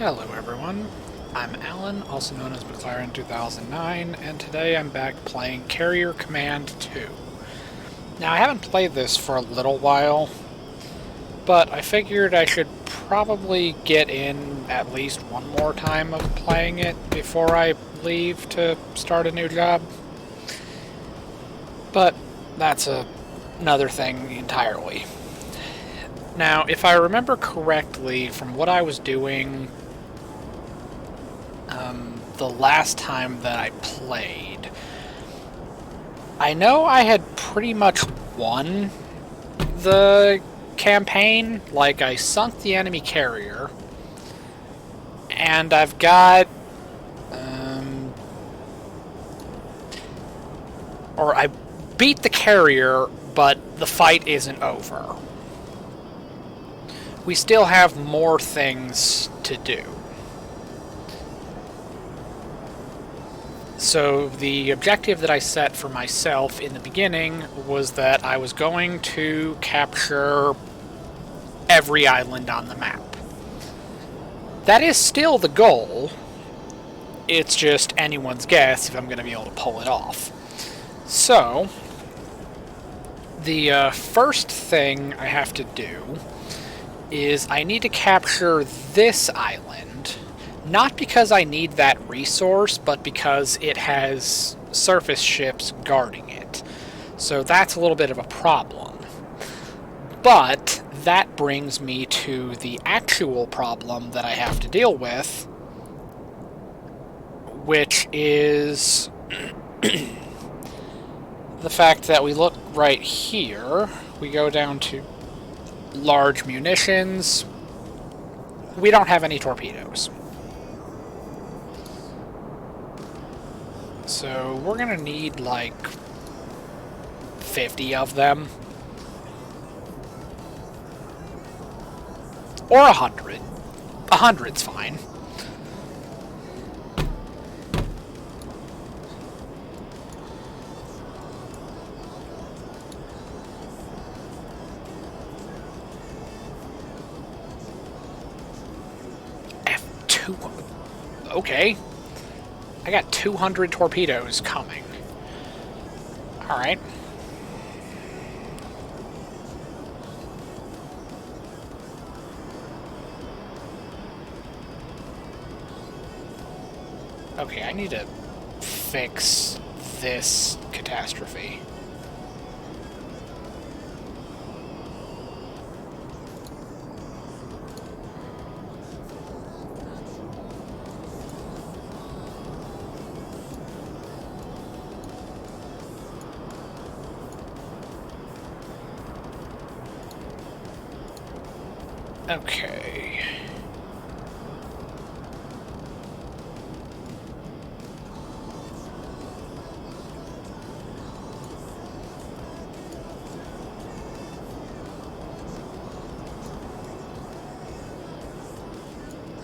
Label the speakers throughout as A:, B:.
A: Hello everyone, I'm Alan, also known as McLaren 2009, and today I'm back playing Carrier Command 2. Now I haven't played this for a little while, but I figured I should probably get in at least one more time of playing it before I leave to start a new job. But that's another thing entirely. Now, if I remember correctly from what I was doing the last time that I played, I know I had pretty much won the campaign. Like, I sunk the enemy carrier, and I've got or I beat the carrier, but the fight isn't over. We still have more things to do. So the objective that I set for myself in the beginning was that I was going to capture every island on the map. That is still the goal. It's just anyone's guess if I'm going to be able to pull it off. So, the first thing I have to do is I need to capture this island, not because I need that resource, but because it has surface ships guarding it. So that's a little bit of a problem. But that brings me to the actual problem that I have to deal with, which is the fact that we look right here, we go down to large munitions, we don't have any torpedoes. So we're gonna need like 50 of them. Or 100. 100's fine. Okay. I got 200 torpedoes coming. Alright. Okay, I need to fix this catastrophe. Okay.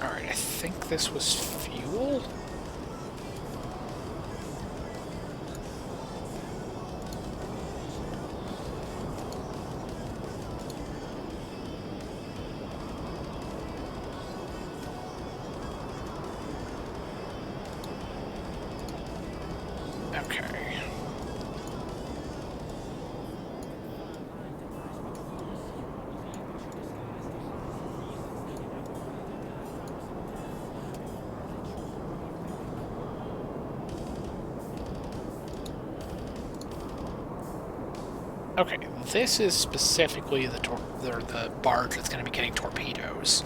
A: Alright, I think this was fuel? Okay. Okay, this is specifically the barge that's going to be getting torpedoes.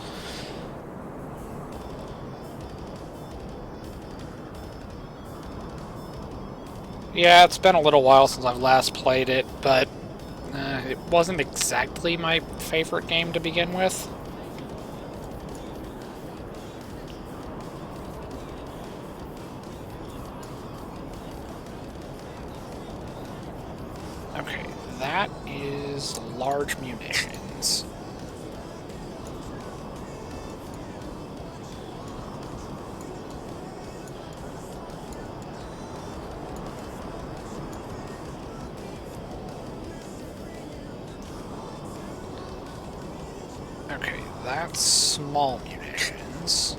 A: Yeah, it's been a little while since I've last played it, but it wasn't exactly my favorite game to begin with. Okay, that is large munitions. Okay, that's small munitions.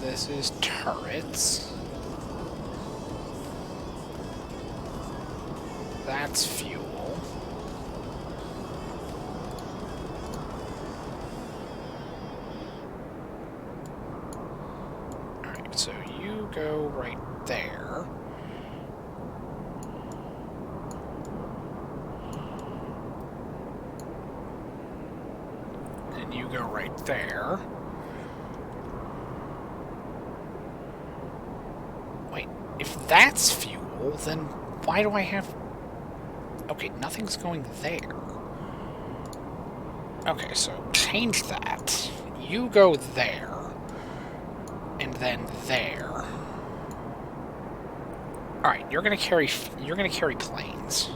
A: this is turrets. That's fuel. Alright, so you go right there. And you go right there. Wait, if that's fuel, then why do I have... Okay, nothing's going there. Okay, so change that. You go there. And then there. Alright, you're gonna carry planes.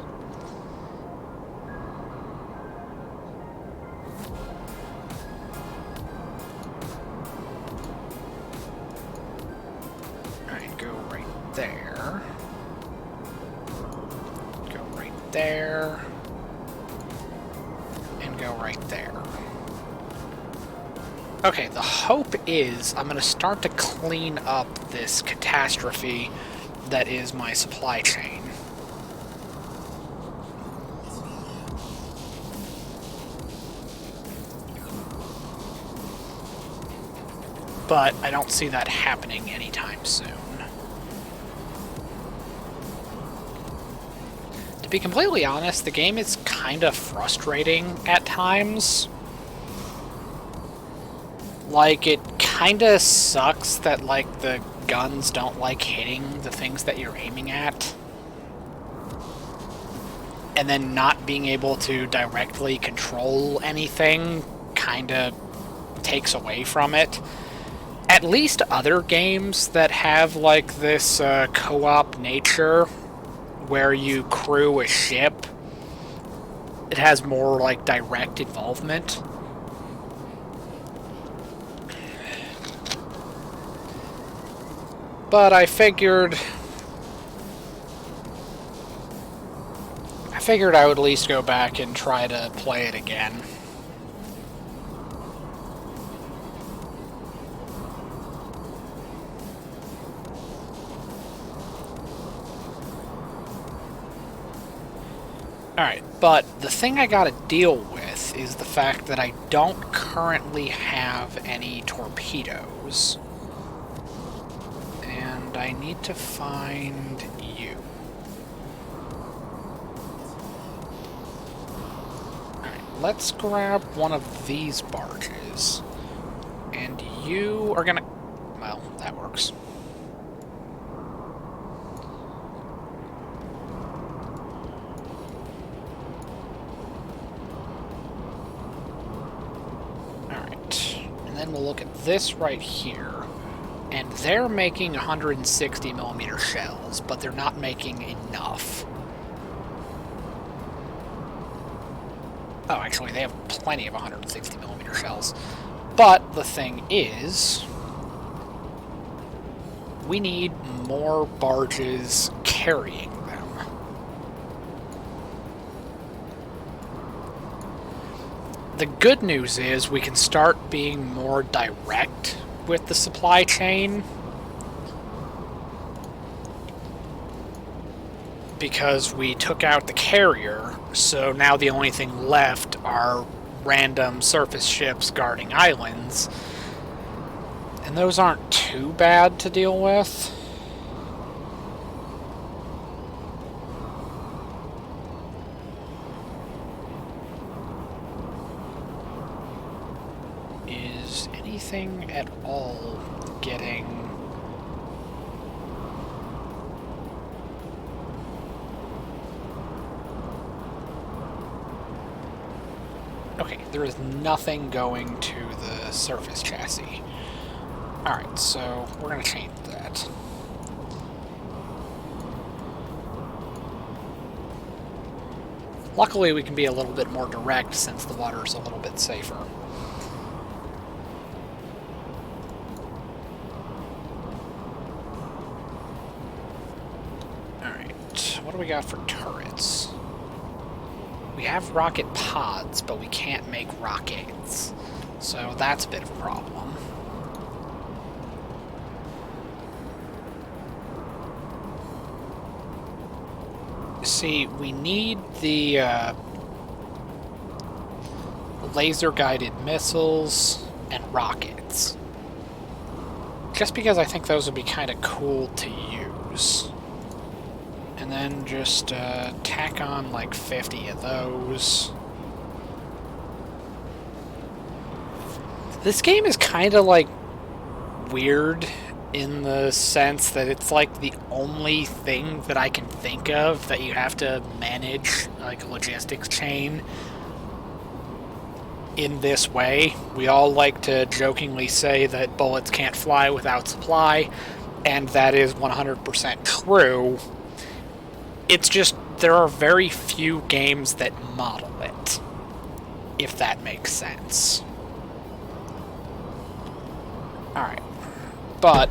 A: Alright, go right there. Go right there. And go right there. Okay, the hope is I'm gonna start to clean up this catastrophe that is my supply chain. But I don't see that happening anytime soon. To be completely honest, the game is kind of frustrating at times. Like, it kind of sucks that, like, the guns don't like hitting the things that you're aiming at. And then not being able to directly control anything kind of takes away from it. At least other games that have, like, this co-op nature where you crew a ship, it has more, like, direct involvement. But I figured I would at least go back and try to play it again. Alright, but the thing I gotta deal with is the fact that I don't currently have any torpedoes. And I need to find you. Alright, let's grab one of these barges. And you are gonna... Well, that works. Alright, and then we'll look at this right here. And they're making 160mm shells, but they're not making enough. Oh, actually, they have plenty of 160mm shells. But the thing is, we need more barges carrying them. The good news is we can start being more direct with the supply chain, because we took out the carrier, so now the only thing left are random surface ships guarding islands, and those aren't too bad to deal with. Is anything at all getting... Okay, there is nothing going to the surface chassis. Alright, so we're going to change that. Luckily, we can be a little bit more direct since the water is a little bit safer. Alright, what do we got for turrets? We have rocket pods, but we can't make rockets. So that's a bit of a problem. See, we need the laser-guided missiles and rockets. Just because I think those would be kind of cool to use. And then just tack on like 50 of those. This game is kind of like weird in the sense that it's like the only thing that I can think of that you have to manage like a logistics chain in this way. We all like to jokingly say that bullets can't fly without supply, and that is 100% true. It's just there are very few games that model it, if that makes sense. Alright. But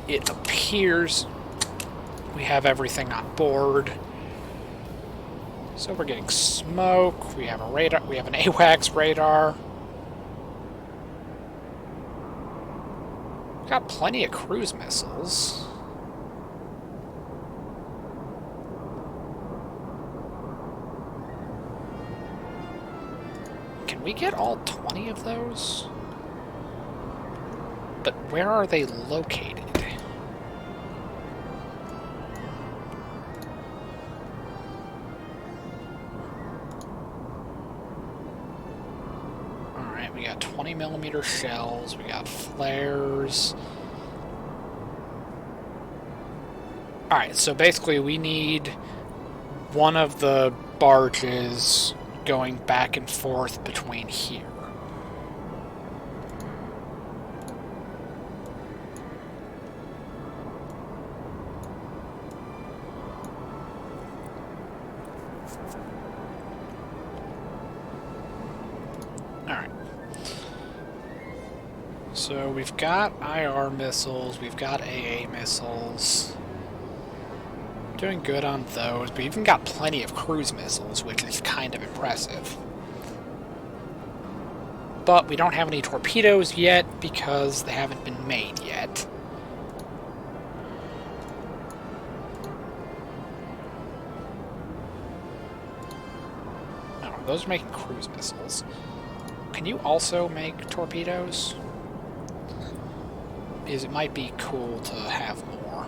A: it appears we have everything on board. So we're getting smoke, we have a radar, we have an AWACS radar. We've got plenty of cruise missiles. Can we get all 20 of those? But where are they located? Alright, we got 20mm shells, we got flares. Alright, so basically we need one of the barges going back and forth between here. Alright. So we've got IR missiles, we've got AA missiles. Doing good on those, but we've even got plenty of cruise missiles, which is kind of impressive. But we don't have any torpedoes yet because they haven't been made yet. Oh, those are making cruise missiles. Can you also make torpedoes? Because it might be cool to have more.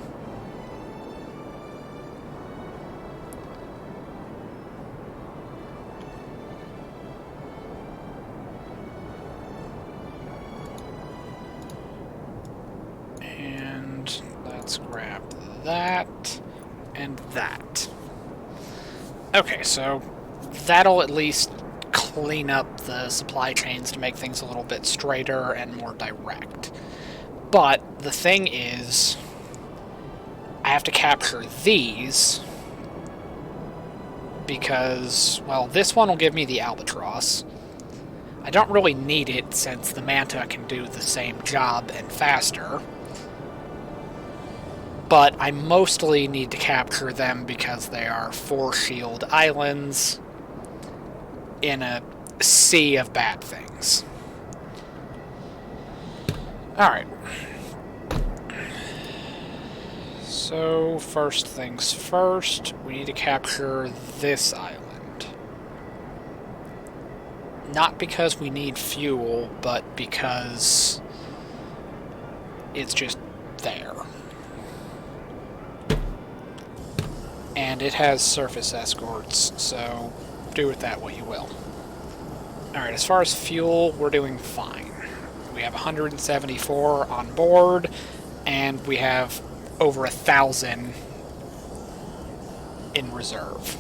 A: And let's grab that and that. Okay, so that'll at least clean up the supply chains to make things a little bit straighter and more direct. But the thing is, I have to capture these because, well, this one will give me the Albatross. I don't really need it since the Manta can do the same job and faster. But I mostly need to capture them because they are force-shield islands in a sea of bad things. Alright. So, first things first, we need to capture this island. Not because we need fuel, but because it's just there. And it has surface escorts, so do with that what you will. Alright, as far as fuel, we're doing fine. We have 174 on board, and we have over 1,000 in reserve.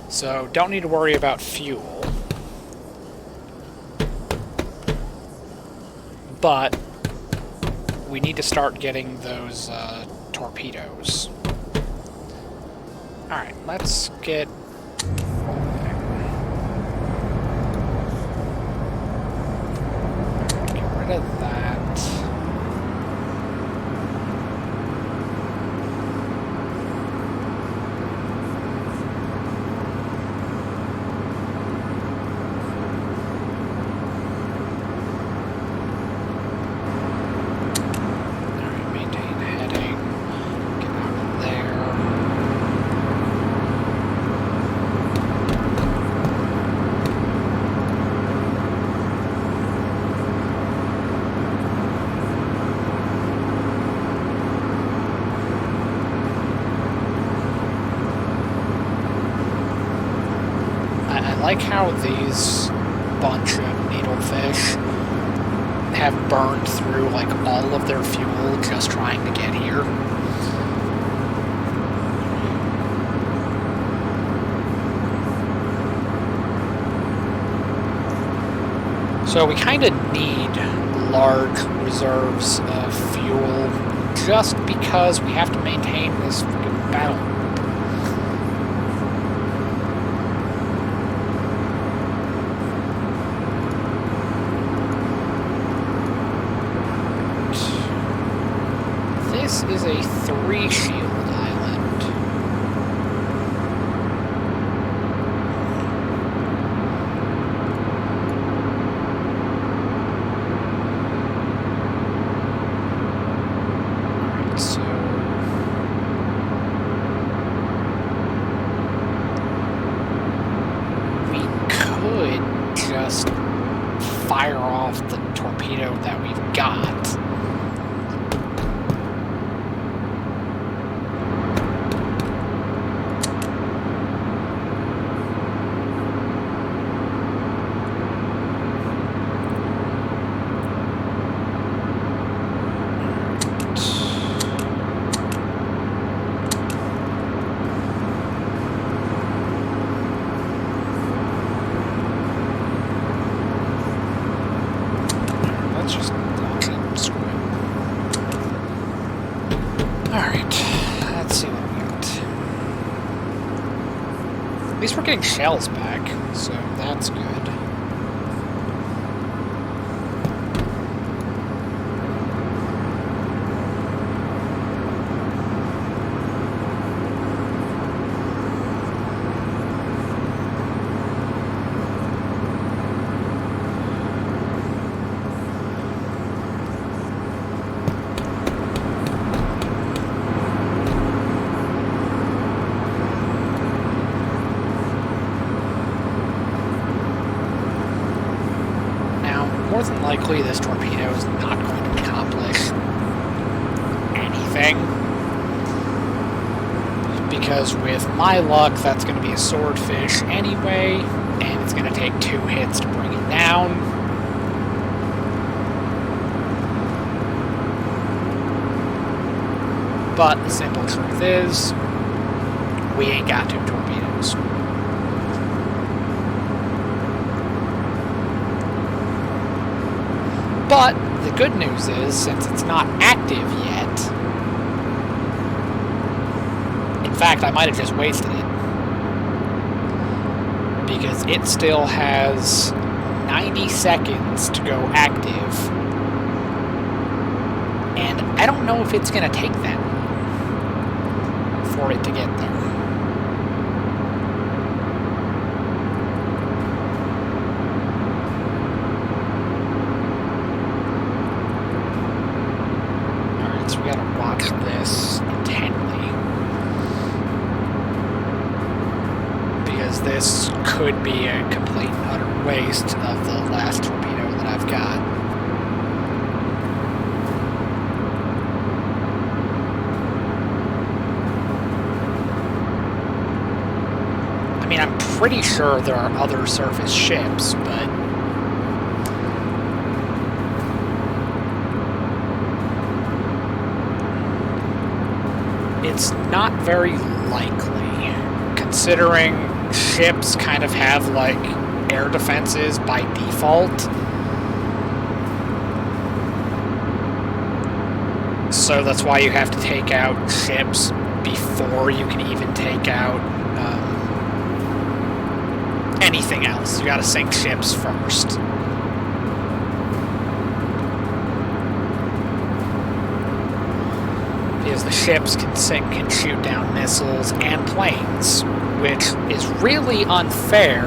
A: So don't need to worry about fuel. But we need to start getting those torpedoes. Alright, let's get... Get rid of that. Alright, maintain heading. Get out of there. like how these bunch of needlefish have burned through like all of their fuel just trying to get here. So we kind of need large reserves of fuel just because we have to maintain this freaking battle. This is a 3-shield island. Alright, so we could just fire off the torpedo that we've got. At least we're getting shells back, so that's good. More than likely, this torpedo is not going to accomplish anything. Because with my luck, that's going to be a swordfish anyway, and it's going to take 2 hits to bring it down. But the simple truth is, we ain't got 2 torpedoes. But the good news is, since it's not active yet, in fact, I might have just wasted it, because it still has 90 seconds to go active, and I don't know if it's going to take that long for it to get there. This intently, because this could be a complete and utter waste of the last torpedo that I've got. I mean, I'm pretty sure there are other surface ships, but it's not very likely, considering ships kind of have, like, air defenses by default. So that's why you have to take out ships before you can even take out anything else. You gotta sink ships first. Because the ships can sink and shoot down missiles and planes, which is really unfair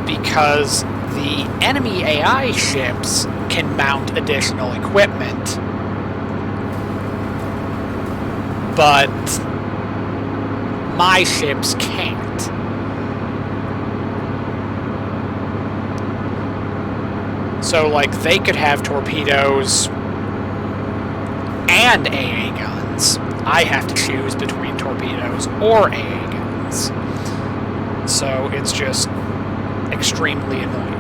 A: because the enemy AI ships can mount additional equipment, but my ships can't. So, like, they could have torpedoes and AA guns. I have to choose between torpedoes or AA guns. So it's just extremely annoying.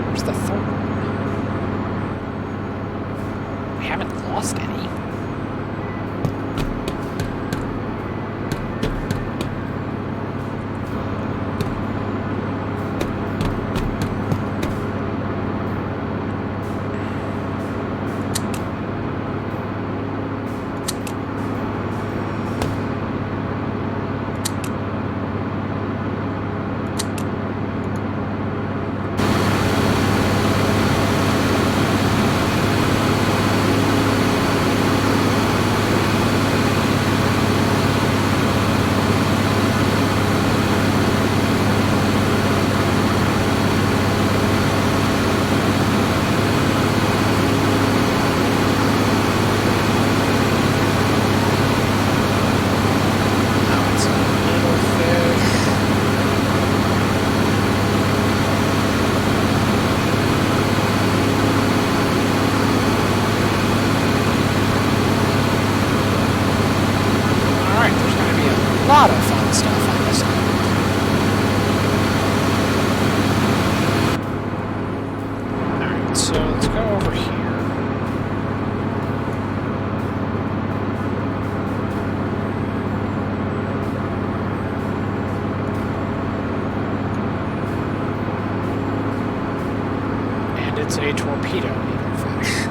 A: Where's the third one? We haven't lost any. Lot of fun stuff on this island. Alright, so let's go over here. And it's a torpedo needlefish.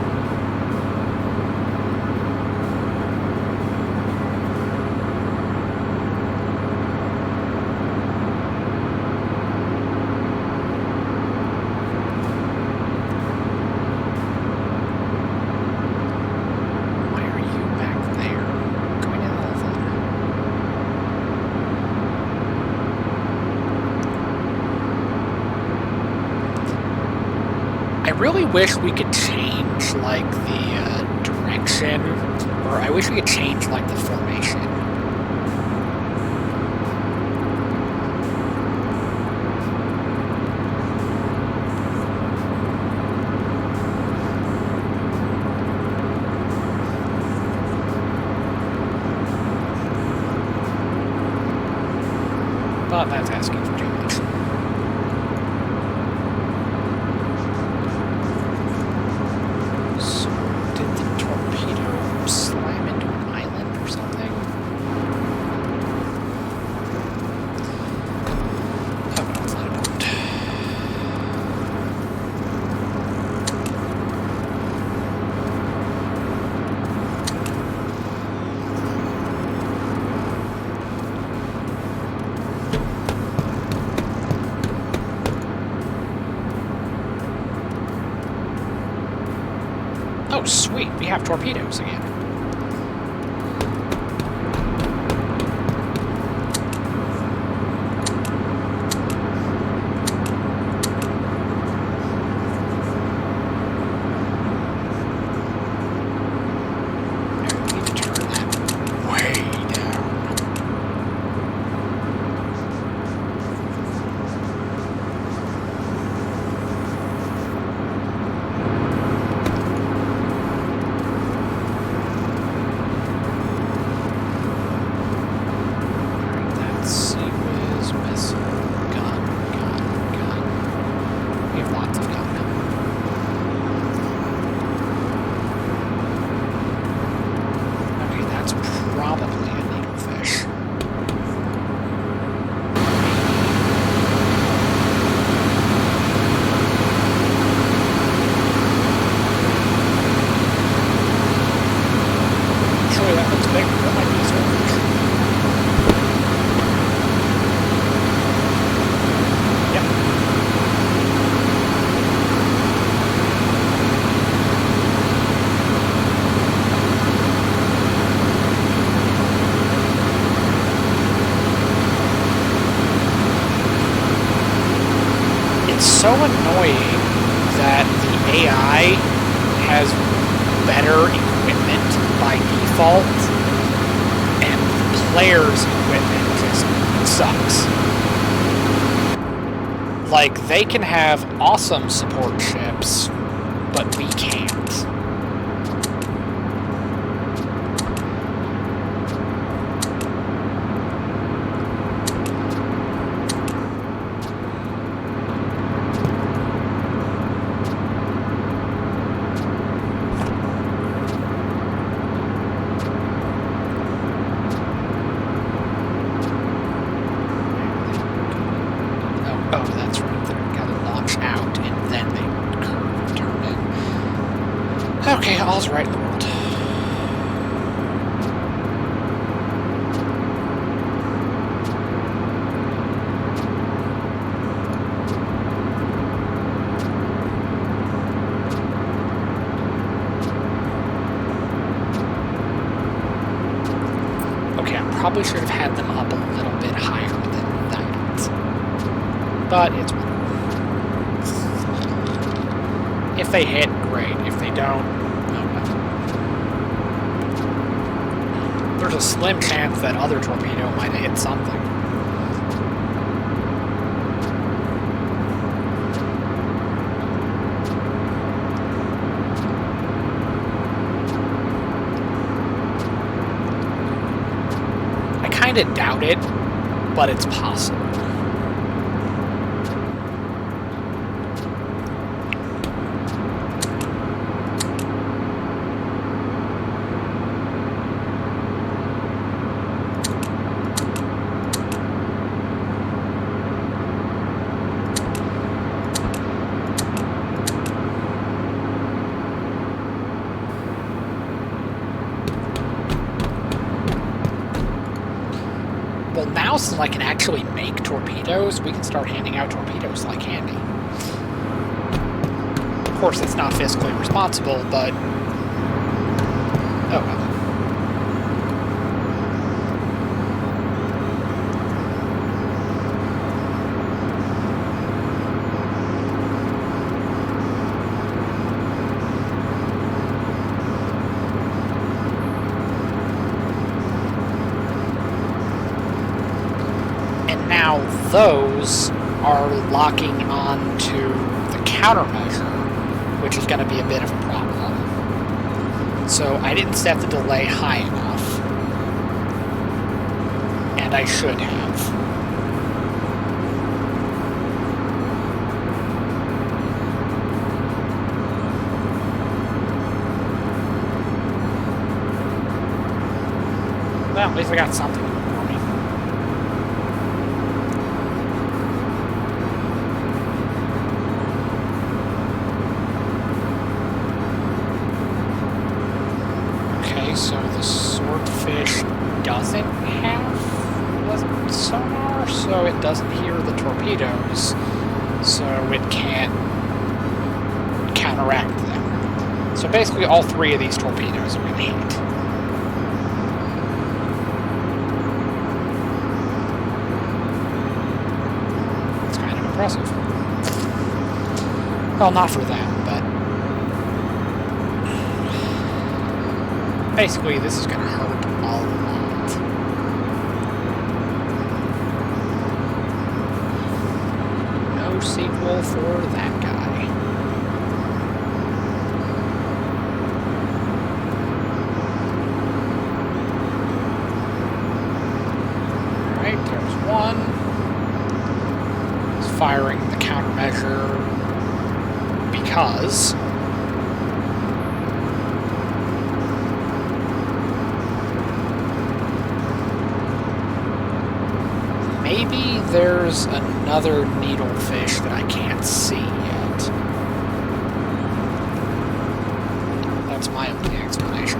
A: I really wish we could change, like, the direction, or I wish we could change, like, the formation. But that's asking for too much. Slam into an island or something? Oh no, it's not important. Oh, sweet, we have torpedoes again. So annoying that the AI has better equipment by default, and the player's equipment just sucks. Like, they can have awesome support ships, but we can't. Oh, that's right. They're gonna launch out, and then they curve and turn in. Okay, all's right in the world. Okay, I probably should have had them up a little bit higher than that. But it's whatever. If they hit, great. If they don't, oh well. There's a slim chance that other torpedo might have hit something. I kind of doubt it, but it's possible. Well, now since I can actually make torpedoes, we can start handing out torpedoes like candy. Of course, it's not fiscally responsible, but... oh well. Now those are locking on to the countermeasure, which is going to be a bit of a problem. So I didn't set the delay high enough, and I should have. Well, at least I got something. So the swordfish doesn't have sonar, so it doesn't hear the torpedoes, so it can't counteract them. So basically all three of these torpedoes are going to hit. It's kind of impressive. Well, not for them, but... basically, this is going to hurt a lot. No sequel for that guy. Alright, there's one. He's firing the countermeasure because... maybe there's another needlefish that I can't see yet. That's my only explanation.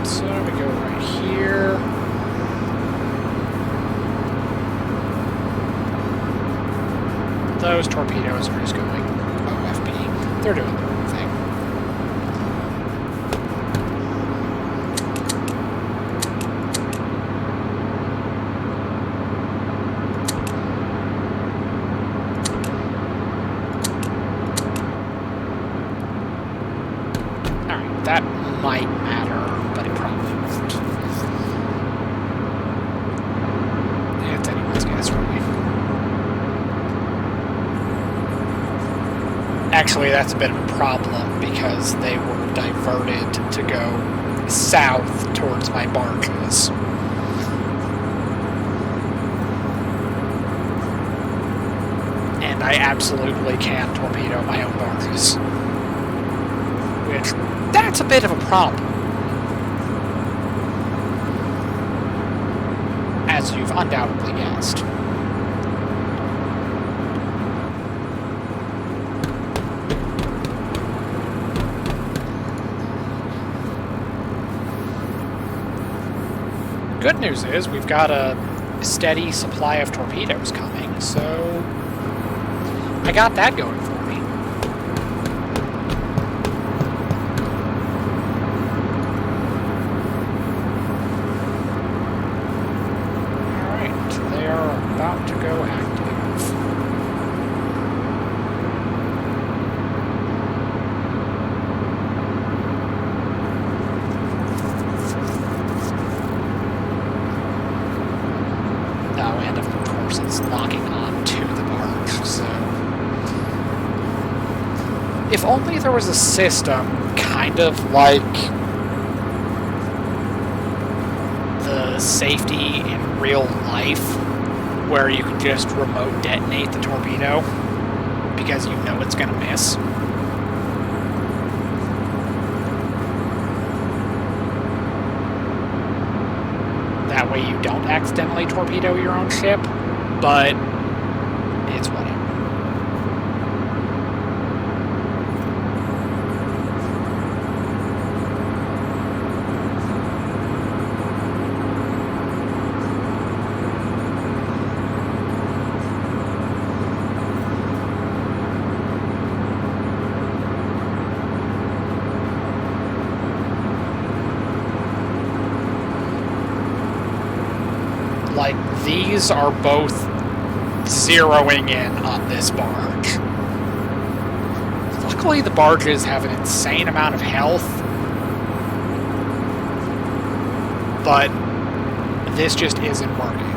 A: So we go right here. Those torpedoes are just going OFB. They're doing their own thing. might matter, but it probably won't. It's anyone's guess, really. Actually, that's a bit of a problem because they were diverted to go south towards my barges. And I absolutely can torpedo my own barges. Which, that's a bit of a problem. As you've undoubtedly guessed. Good news is we've got a steady supply of torpedoes coming, so I got that going for me. Alright, they are about to go active. It's locking on to the barge, so... If only there was a system kind of like the safety in real life, where you can just remote detonate the torpedo, because you know it's gonna miss. That way you don't accidentally torpedo your own ship. But it's whatever. Like, these are both zeroing in on this barge. Luckily, the barges have an insane amount of health, but this just isn't working.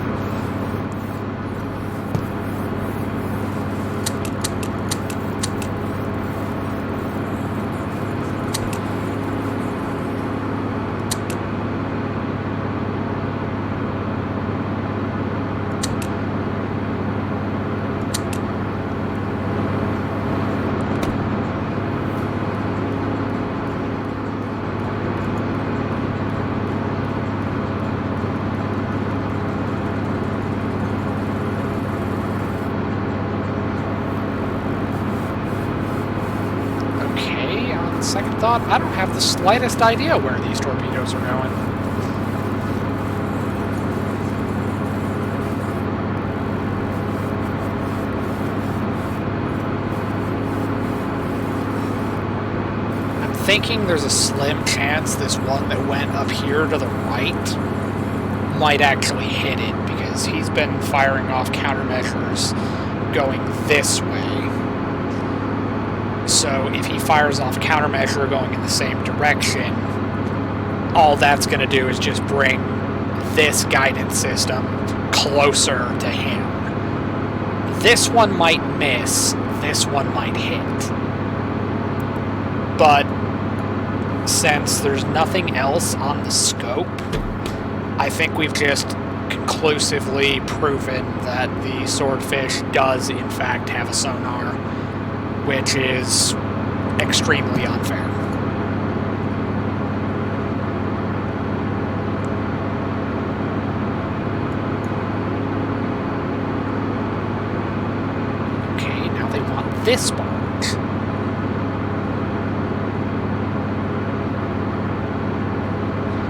A: Second thought, I don't have the slightest idea where these torpedoes are going. I'm thinking there's a slim chance this one that went up here to the right might actually hit it, because he's been firing off countermeasures going this way. So if he fires off countermeasure going in the same direction, all that's going to do is just bring this guidance system closer to him. This one might miss, this one might hit. But since there's nothing else on the scope, I think we've just conclusively proven that the Swordfish does in fact have a sonar, which is extremely unfair. Okay, now they want this barge.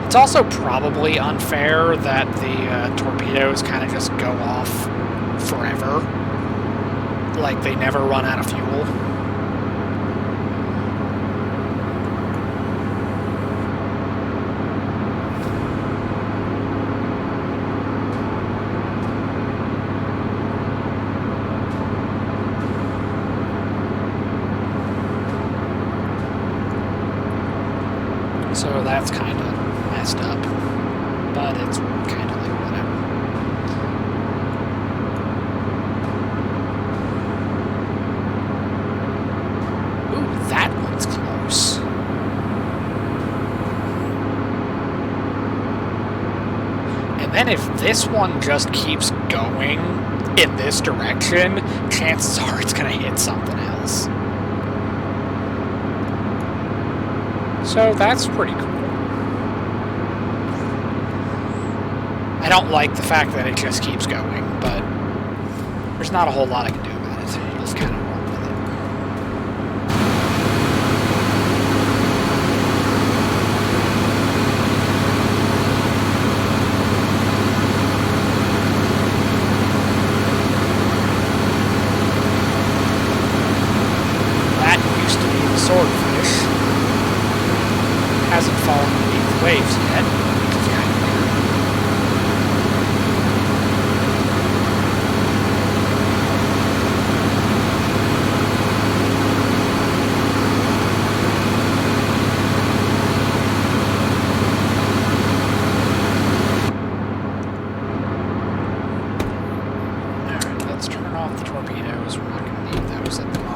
A: It's also probably unfair that the torpedoes kind of just go off forever. Like, they never run out of fuel. So that's kind of messed up. But it's kind of like whatever. Ooh, that one's close. And then if this one just keeps going in this direction, chances are it's going to hit something else. So that's pretty cool. I don't like the fact that it just keeps going, but there's not a whole lot I can do about it. You just kind of roll with it. That used to be the swordfish. Hasn't fallen beneath the waves yet, which is kind of weird. Alright, let's turn off the torpedoes. We're not going to need those at the moment.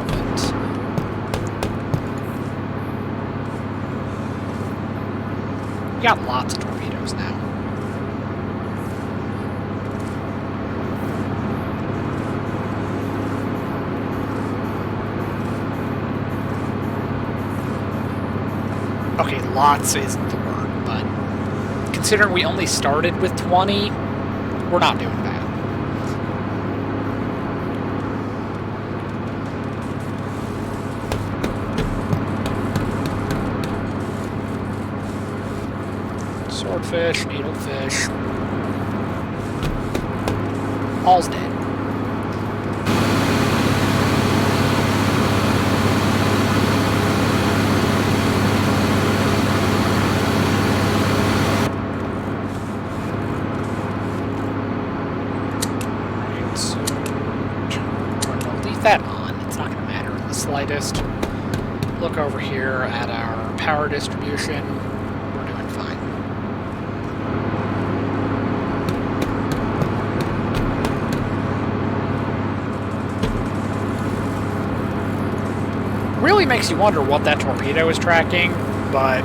A: We got lots of torpedoes now. Okay, lots isn't the word, but considering we only started with 20, we're not doing bad. Swordfish, needlefish. All's dead. Alright, so we'll leave that on. It's not going to matter in the slightest. Look over here at our power distribution. We're doing fine. Really makes you wonder what that torpedo is tracking, but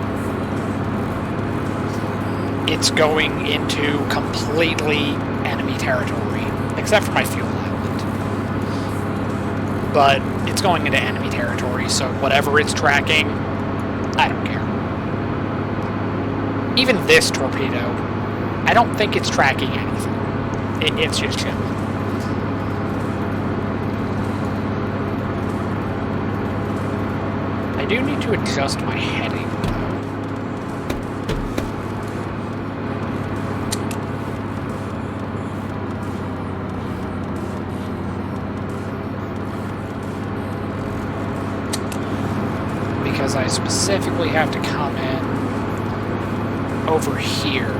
A: it's going into completely enemy territory, except for my fuel island. But it's going into enemy territory, so whatever it's tracking, I don't care. Even this torpedo, I don't think it's tracking anything. It's just chilling. I do need to adjust my heading, though. Because I specifically have to come in over here,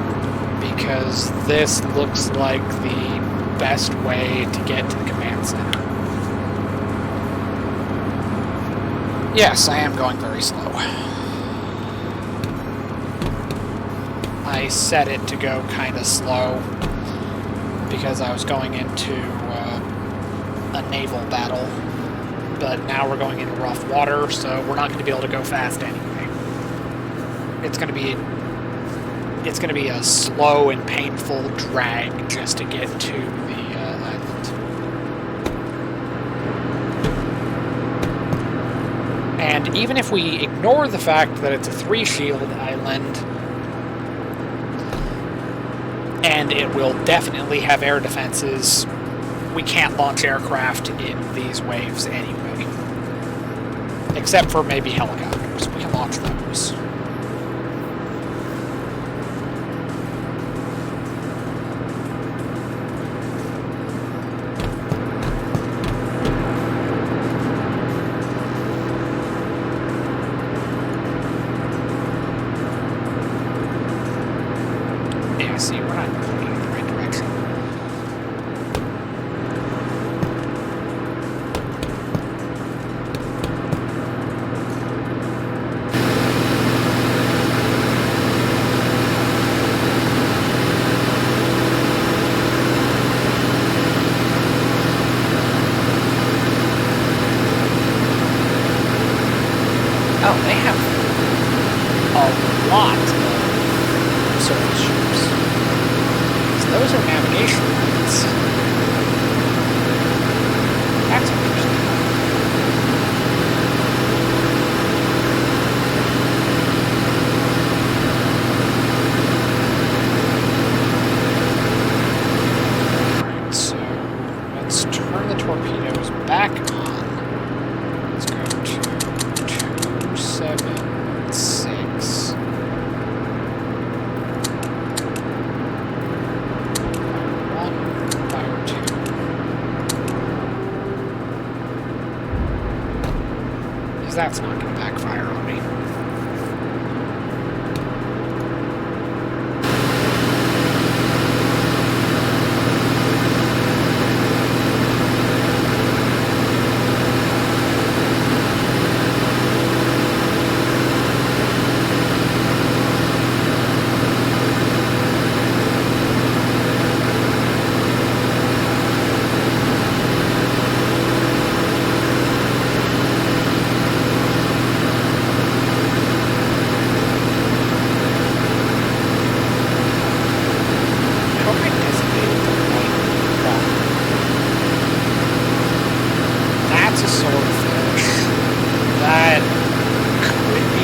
A: because this looks like the best way to get to the command center. Yes, I am going very slow. I set it to go kind of slow because I was going into a naval battle, but now we're going into rough water, so we're not going to be able to go fast anyway. It's going to be a slow and painful drag just to get to the island. And even if we ignore the fact that it's a 3-shield island, and it will definitely have air defenses, we can't launch aircraft in these waves anyway. Except for maybe helicopters. We can launch those. Yeah, see, we're not going in the right direction. no, they have a lot of surface ships. So those are navigation lights. That's interesting. Alright, so let's turn the torpedoes back on. Let's go to 276. That's not going to backfire on me.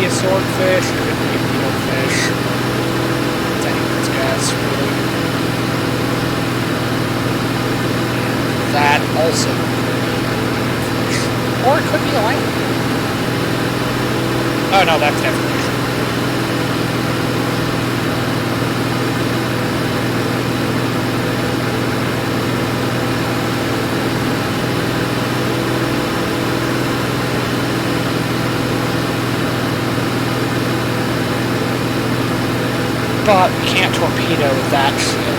A: Swordfish, could be a needlefish. It's anyone's guess, really. And that also could be a needlefish. Or it could be a lamp. Oh no, that's definitely a shrimp. But we can't torpedo that ship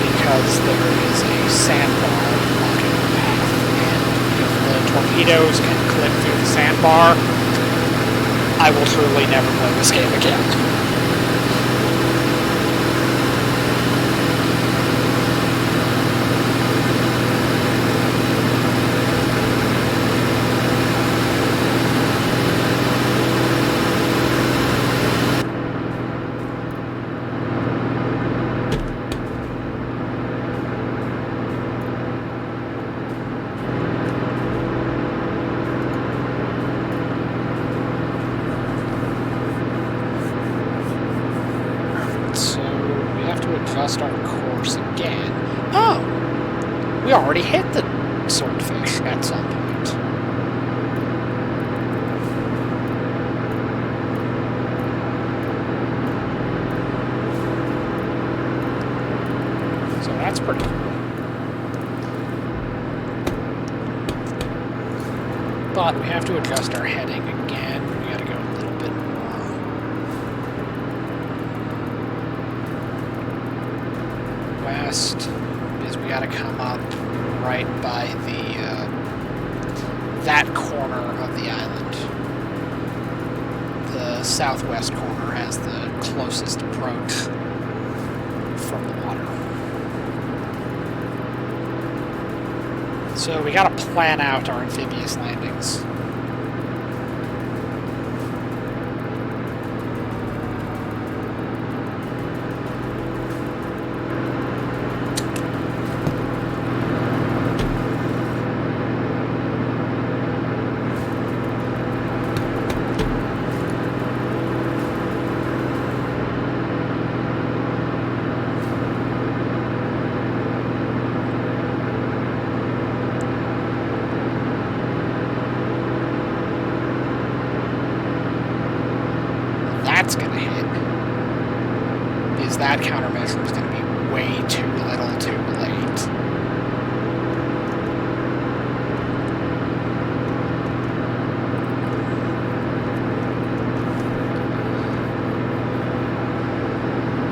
A: because there is a sandbar blocking the path. And if the torpedoes can clip through the sandbar, I will truly never play this game again. Adjust our course again. Oh! We already hit the swordfish at some point. So that's pretty cool. But we have to adjust our heading again. We gotta go a little bit more west, because we gotta come up right by the that corner of the island. The southwest corner has the closest approach from the water. So we gotta plan out our amphibious landings. That's going to hit, is that countermeasure is going to be way too little too late.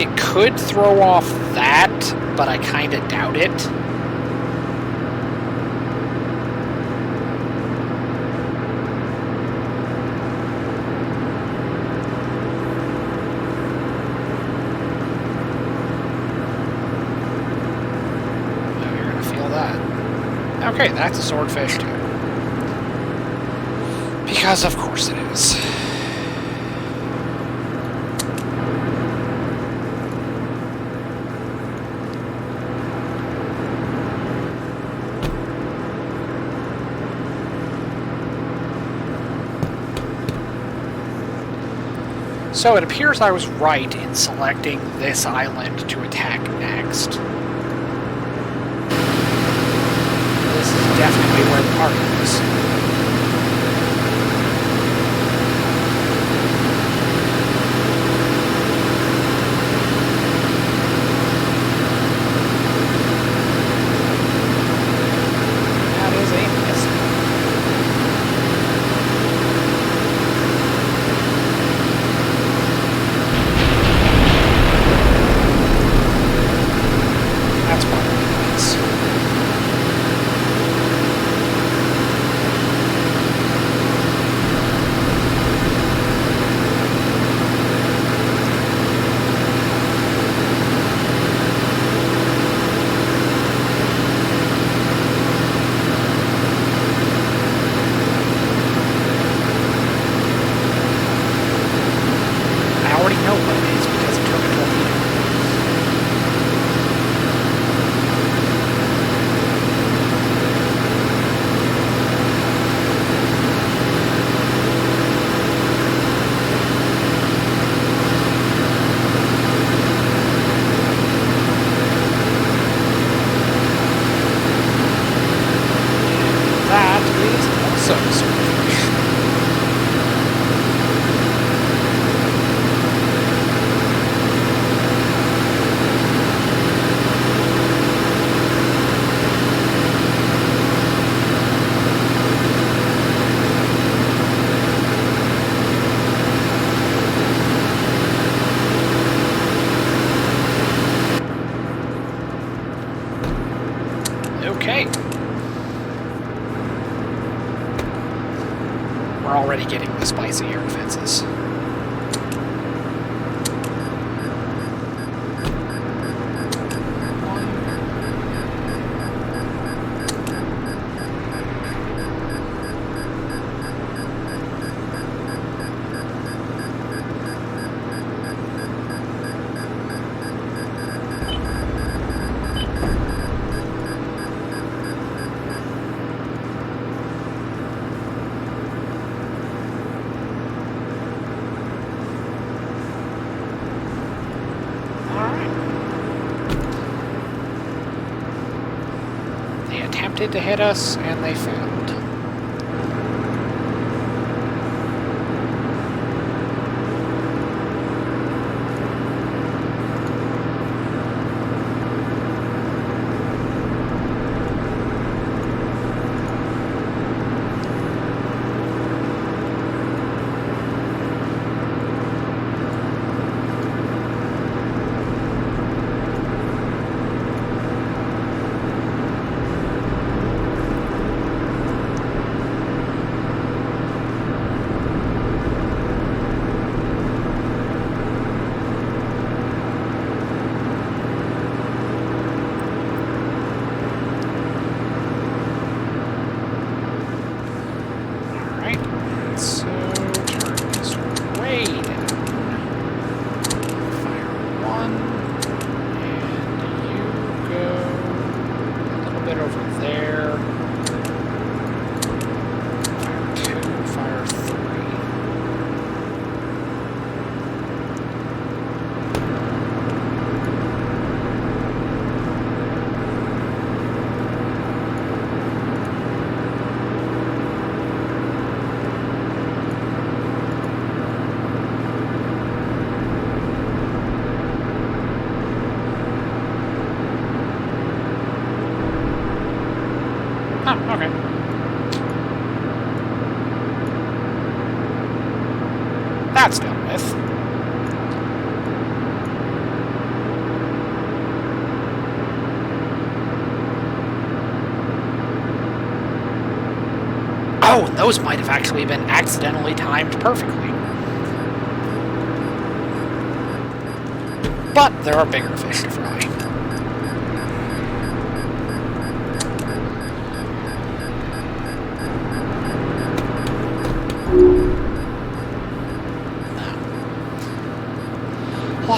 A: It could throw off that, but I kind of doubt it. Okay, that's a swordfish too. Because of course it is. So it appears I was right in selecting this island to attack next. This is definitely where the party is. That is a miss. That's probably a miss. I already know what it is because it took a torpedo. That is also a swordfish. Okay. We're already getting the spicy air defenses. They attempted to hit us, and they failed. So turn this way down. Fire one, and you go a little bit over there. Fire two, fire three. Oh, okay. That's dealt with. Oh, and those might have actually been accidentally timed perfectly. But there are bigger fish to fry.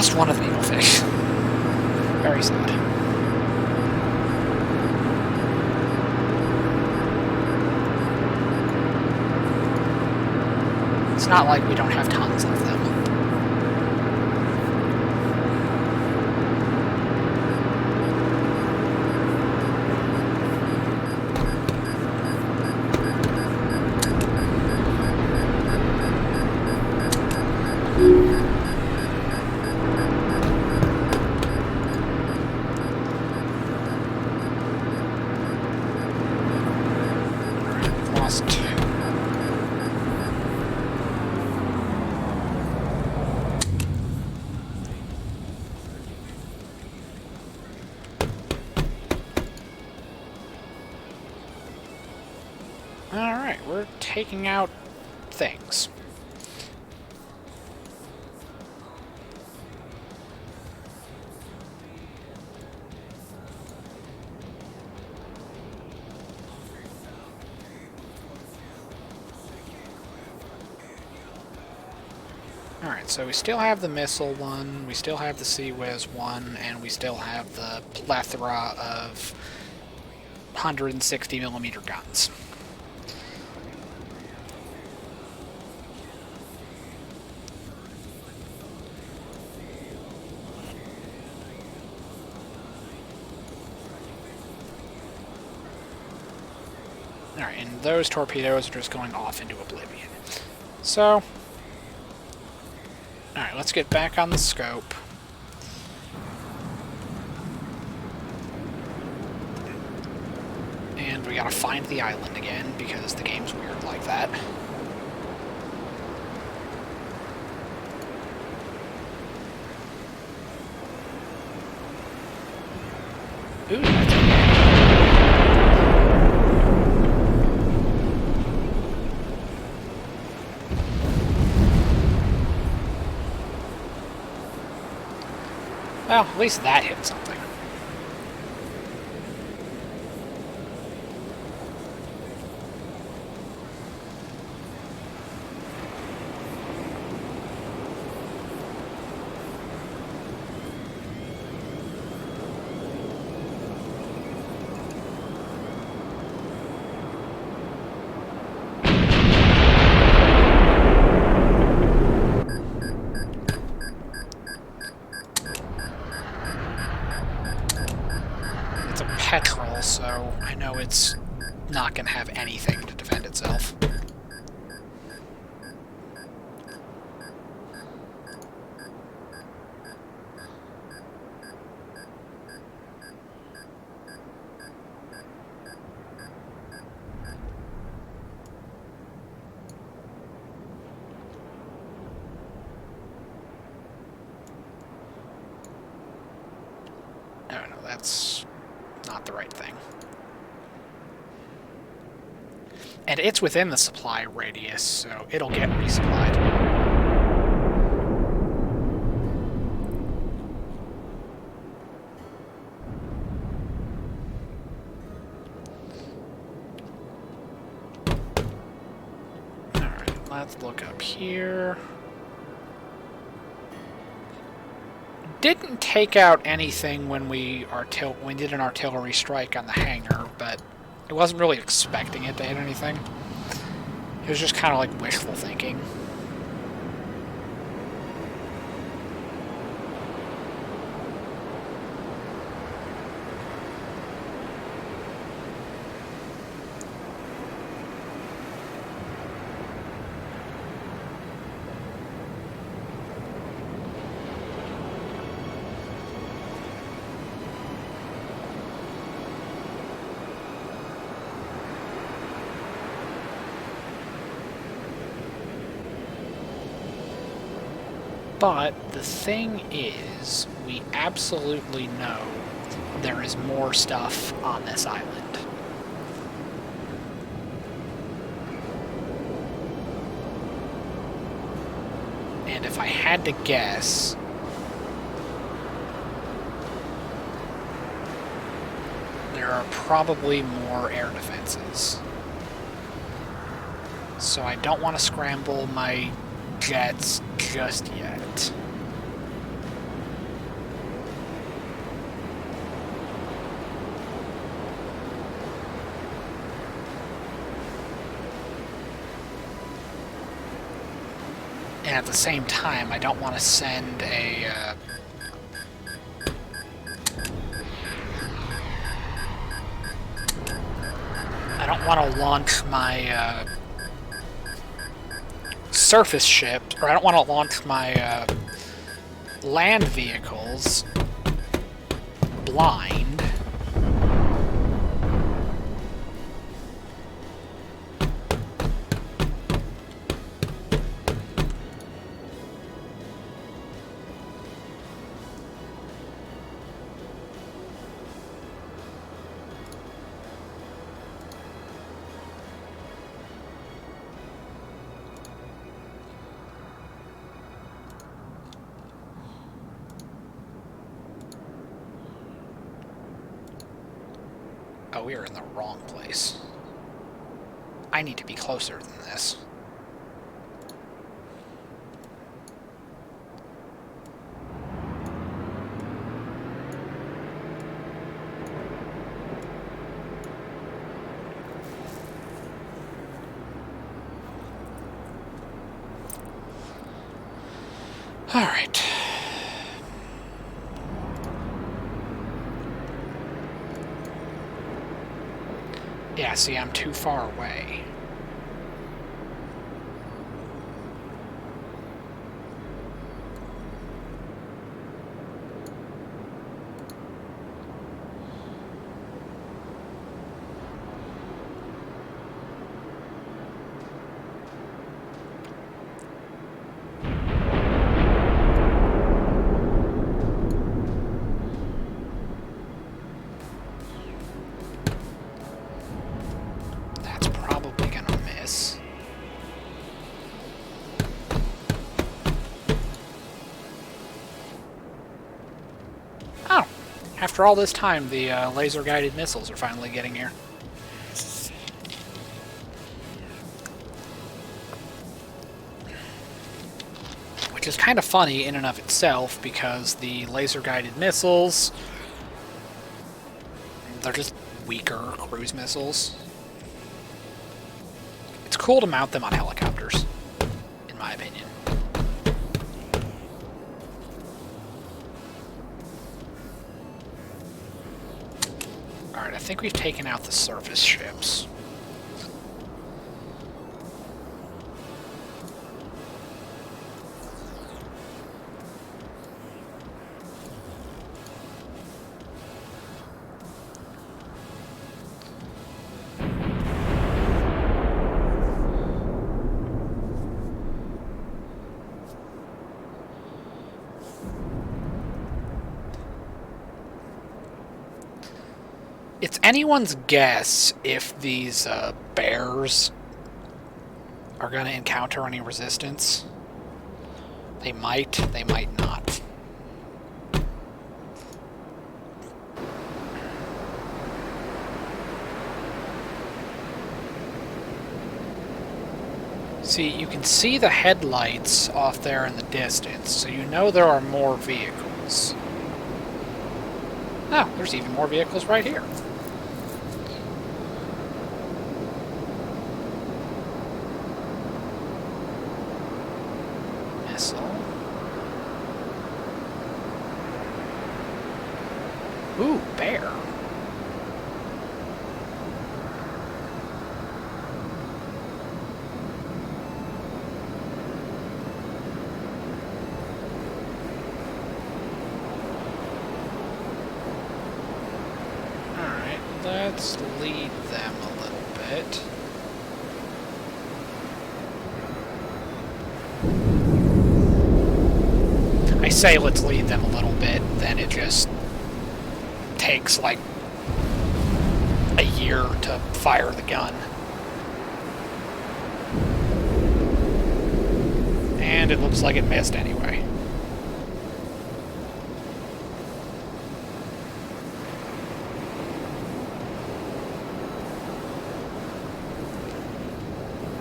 A: lost one of the eaglefish. Very sad. It's not like we don't have tons of them. Alright, we're taking out things. Alright, so we still have the missile one, we still have the Sea Whiz one, and we still have the plethora of 160mm guns. Alright, and those torpedoes are just going off into oblivion. So, alright, let's get back on the scope. And we gotta find the island again, because the game's weird like that. Ooh, that's okay. Well, at least that hit something. Petrol, so I know it's not going to have anything to defend itself. No, that's not the right thing. And it's within the supply radius, so it'll get resupplied. Alright, let's look up here. Didn't take out anything when we did an artillery strike on the hangar, but I wasn't really expecting it to hit anything. It was just kind of like wishful thinking. But the thing is, we absolutely know there is more stuff on this island. And if I had to guess, there are probably more air defenses. So I don't want to scramble my jets just yet. And at the same time, I don't want to send a... I don't want to launch my surface ship, or I don't want to launch my land vehicles blind. Oh, we are in the wrong place. I need to be closer than this. All right. Yeah, see, I'm too far away. After all this time, the laser-guided missiles are finally getting here. Which is kind of funny in and of itself, because the laser-guided missiles, they're just weaker cruise missiles. It's cool to mount them on helicopters, in my opinion. Alright, I think we've taken out the surface ships. It's anyone's guess if these bears are going to encounter any resistance. They might not. See, you can see the headlights off there in the distance, so you know there are more vehicles. Oh, there's even more vehicles right here. Ooh, bear. Alright, let's lead them a little bit. I say let's lead them a little bit, then it just takes like a year to fire the gun. And it looks like it missed anyway.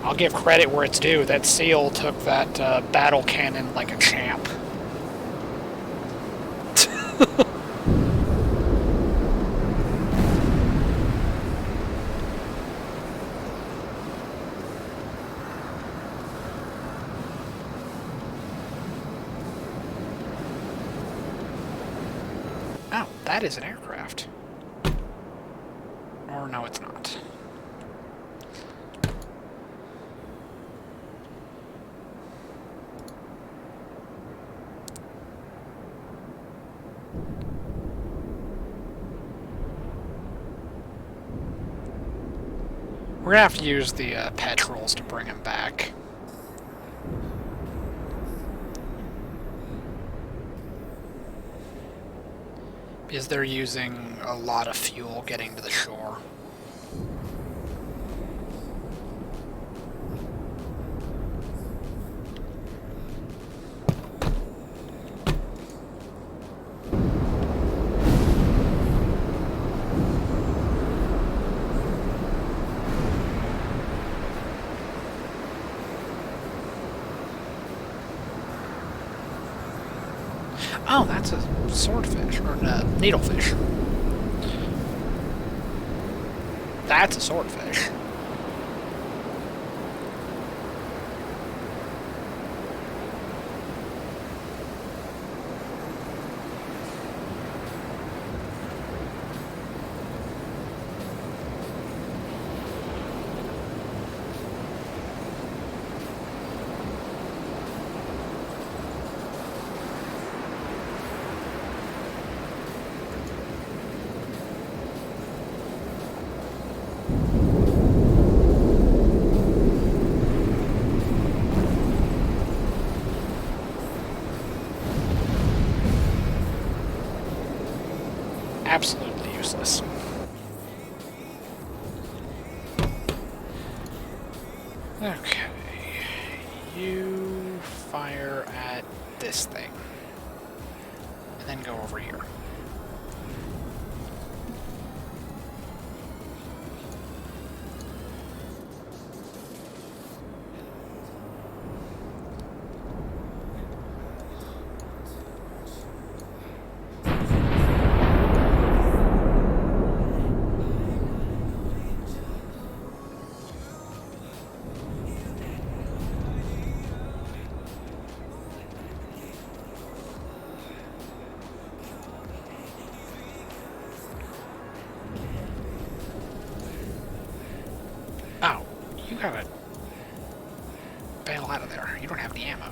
A: I'll give credit where it's due. That SEAL took that battle cannon like a champ. that is an aircraft. Or no, it's not. We're gonna have to use the petrols to bring him back. Because they're using a lot of fuel getting to the shore. Oh, that's a swordfish, or needlefish. That's a swordfish. Absolutely useless. Okay. You fire at this thing. And then go over here. Oh, you gotta bail out of there. You don't have any ammo.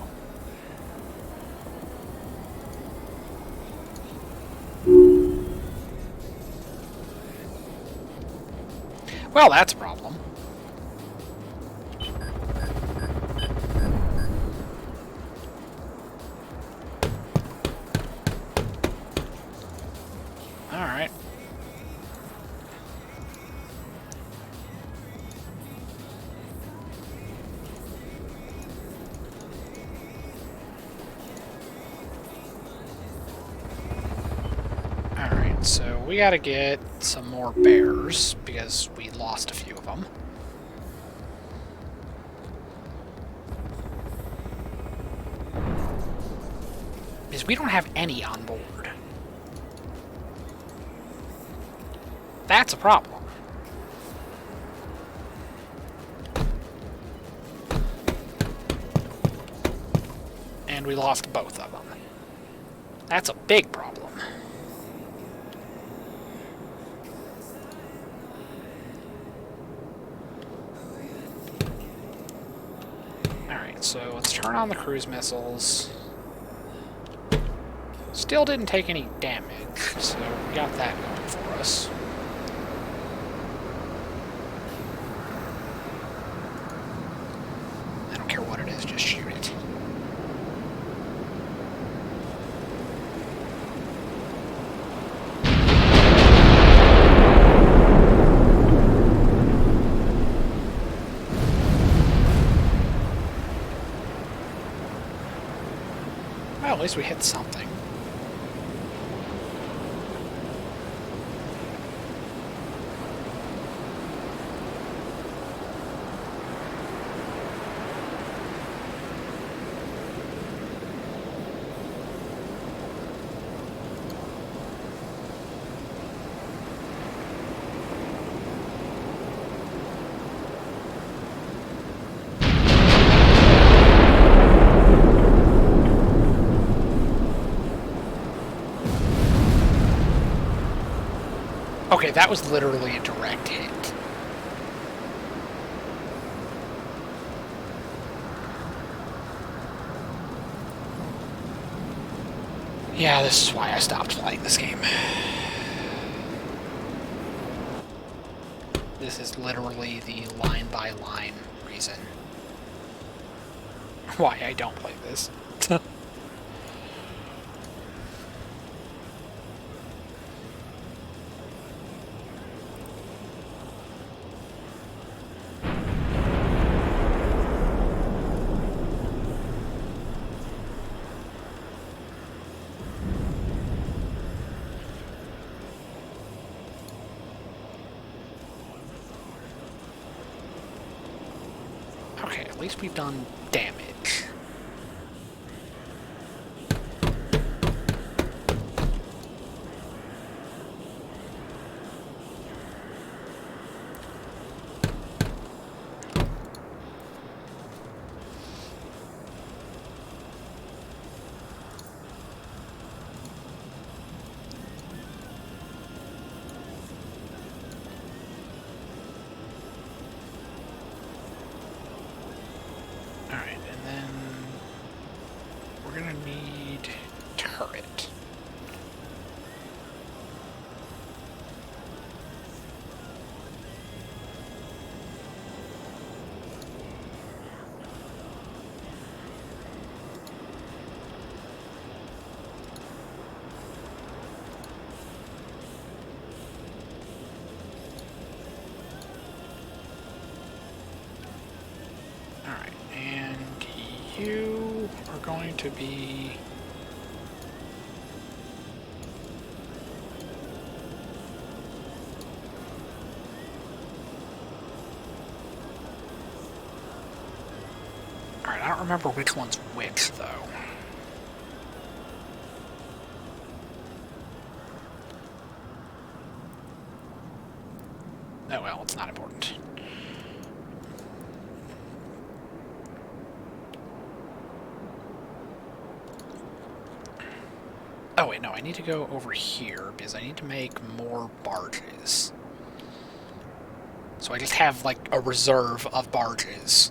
A: Well, that's a problem. Alright. Alright, so we gotta get some more bears, because we lost a few of them. Because we don't have any on board. That's a problem. And we lost both of them. That's a big problem. Alright, so let's turn on the cruise missiles. Still didn't take any damage, so we got that going for us. I don't care what it is, just shoot it. Well, at least we hit something. Okay, that was literally a direct hit. Yeah, this is why I stopped playing this game. This is literally the line-by-line reason why I don't play this. Okay, at least we've done damage. Alright, and then we're gonna need turret. Alright, and you are going to be... Alright, I don't remember which one's which, though. Oh well, it's not important. Oh wait, no, I need to go over here because I need to make more barges. So I just have, like, a reserve of barges.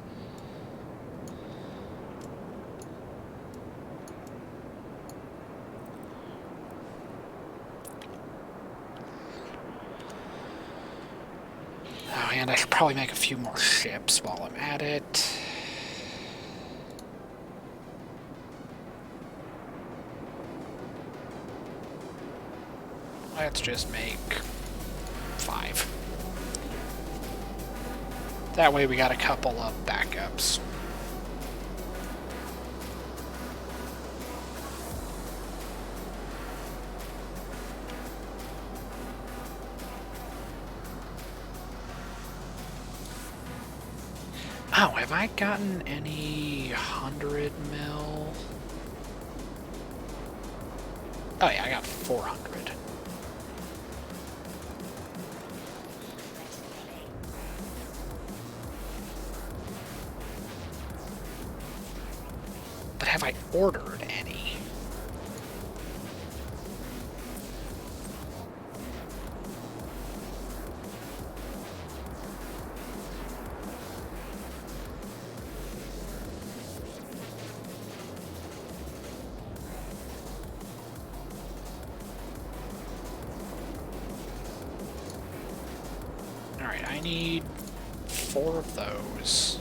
A: Oh, and I should probably make a few more ships while I'm at it. Let's just make 5. That way we got a couple of backups. Oh, have I gotten any 100 mil? Oh yeah, I got 400. But have I ordered any? Alright, I need 4 of those.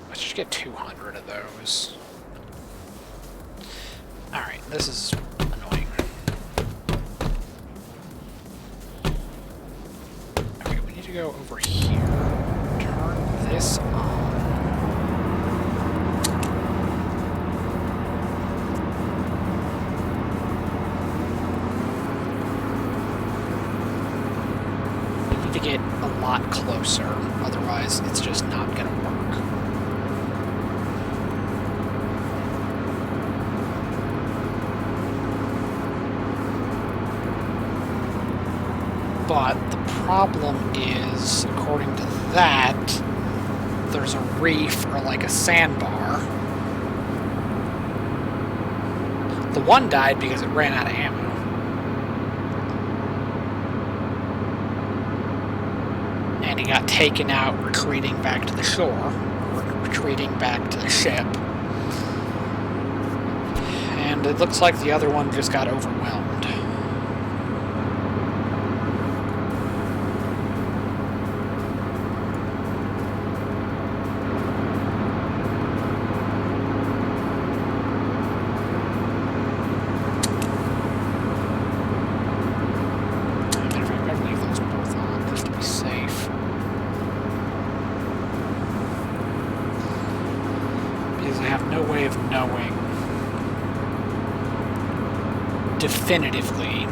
A: Let's just get 200 of those. Alright, this is annoying. Okay, we need to go over here. Turn this on. To get a lot closer, otherwise it's just not gonna work. But the problem is, according to that, there's a reef or like a sandbar. The one died because it ran out of ammo. And he got taken out retreating back to the shore, or retreating back to the ship. And it looks like the other one just got overwhelmed. Definitively,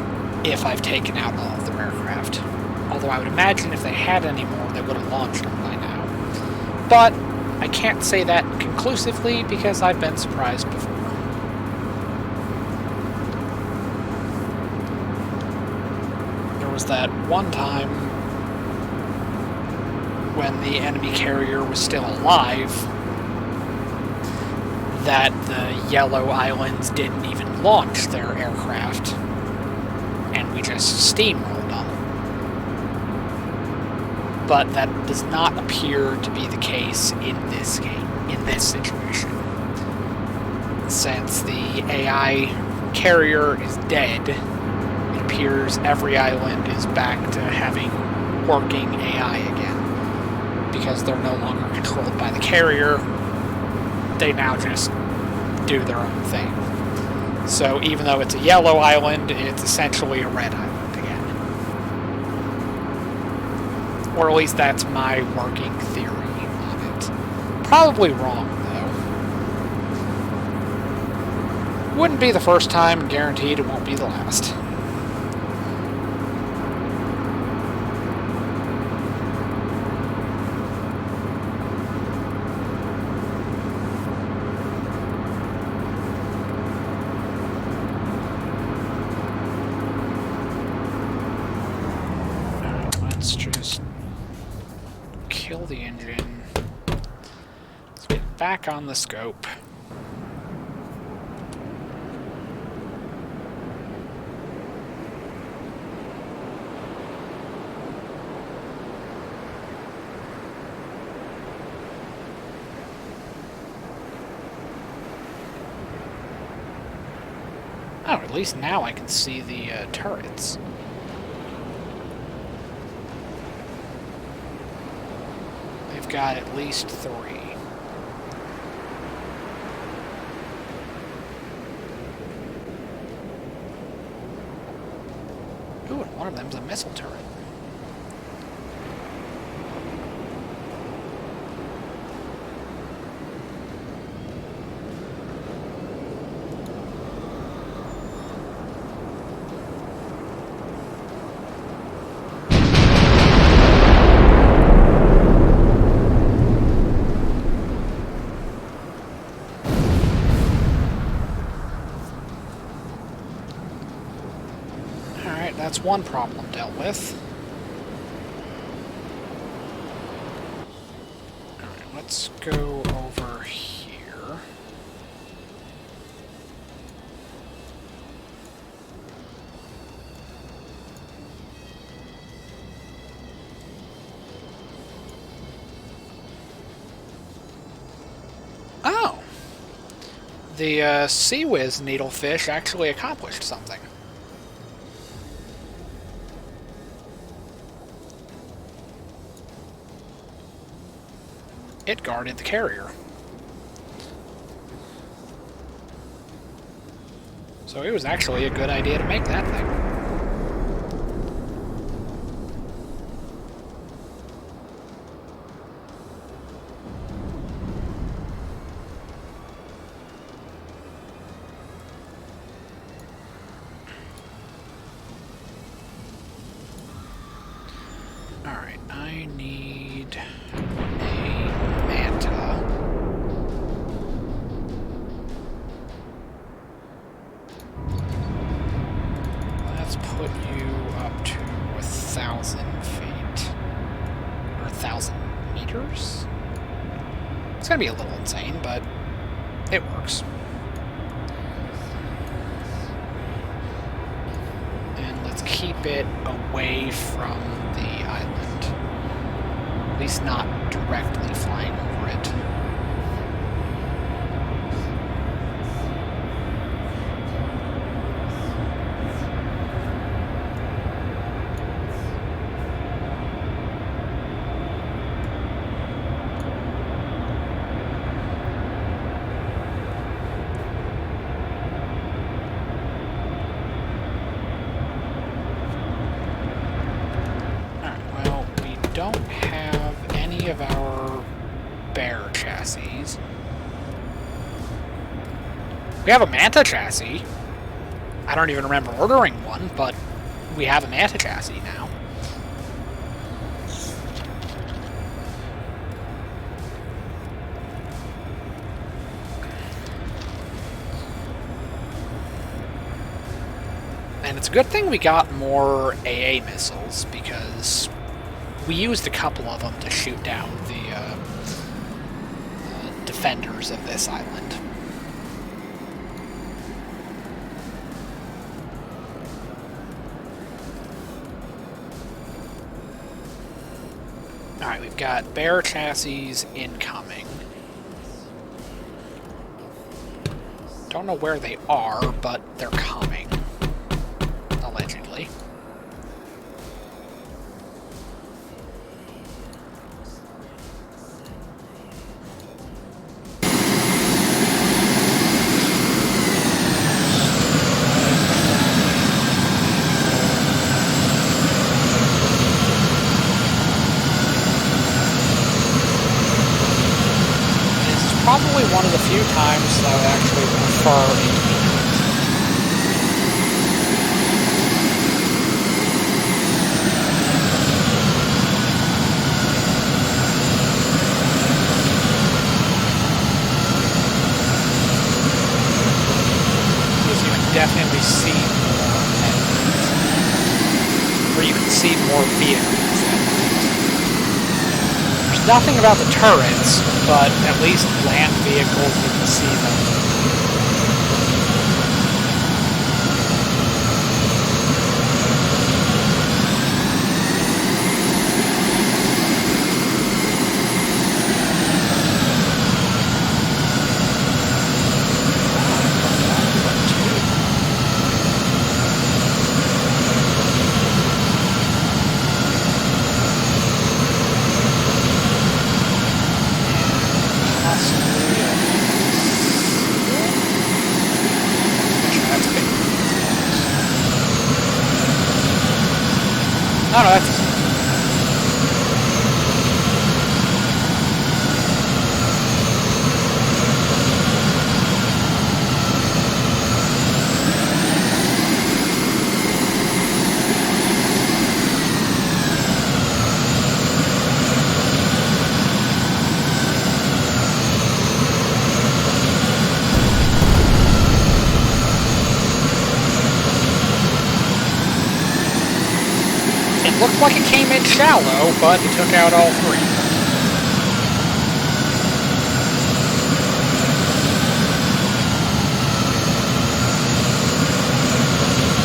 A: if I've taken out all of their aircraft. Although I would imagine if they had any more, they would have launched them by now. But I can't say that conclusively because I've been surprised before. There was that one time when the enemy carrier was still alive that the yellow islands didn't even launch their aircraft, and we just steamrolled them. But that does not appear to be the case in this game, in this situation. Since the AI carrier is dead, it appears every island is back to having working AI again. Because they're no longer controlled by the carrier, they now just do their own thing. So even though it's a yellow island, it's essentially a red island again. Or at least that's my working theory on it. Probably wrong, though. Wouldn't be the first time, guaranteed it won't be the last. Let's just kill the engine. Let's get back on the scope. Oh, at least now I can see the turrets. They've got at least 3. Ooh, and one of them's a missile turret. That's one problem dealt with. Alright, let's go over here. Oh! The Sea Whiz needlefish actually accomplished something. It guarded the carrier. So it was actually a good idea to make that thing. Alright, I need put you up to 1,000 feet. Or 1,000 meters? It's going to be a little insane, but it works. And let's keep it away from the island. At least not directly flying over it. Don't have any of our bear chassis. We have a manta chassis. I don't even remember ordering one, but we have a manta chassis now. And it's a good thing we got more AA missiles, because we used a couple of them to shoot down the defenders of this island. Alright, we've got bear chassis incoming. Don't know where they are, but they're coming. Allegedly. Probably one of the few times that I would actually prefer it to be night. Because you can definitely see more at night. Or you can see more vehicles. Nothing about the turrets, but at least land vehicles, you can see them. Oh, no, that's... Looked like it came in shallow, but it took out all three.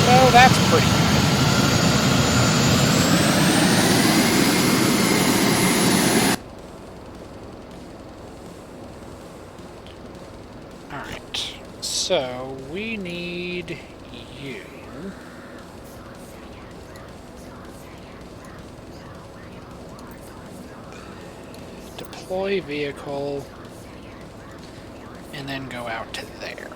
A: So that's pretty good. Alright, so we need you. Deploy vehicle, and then go out to there.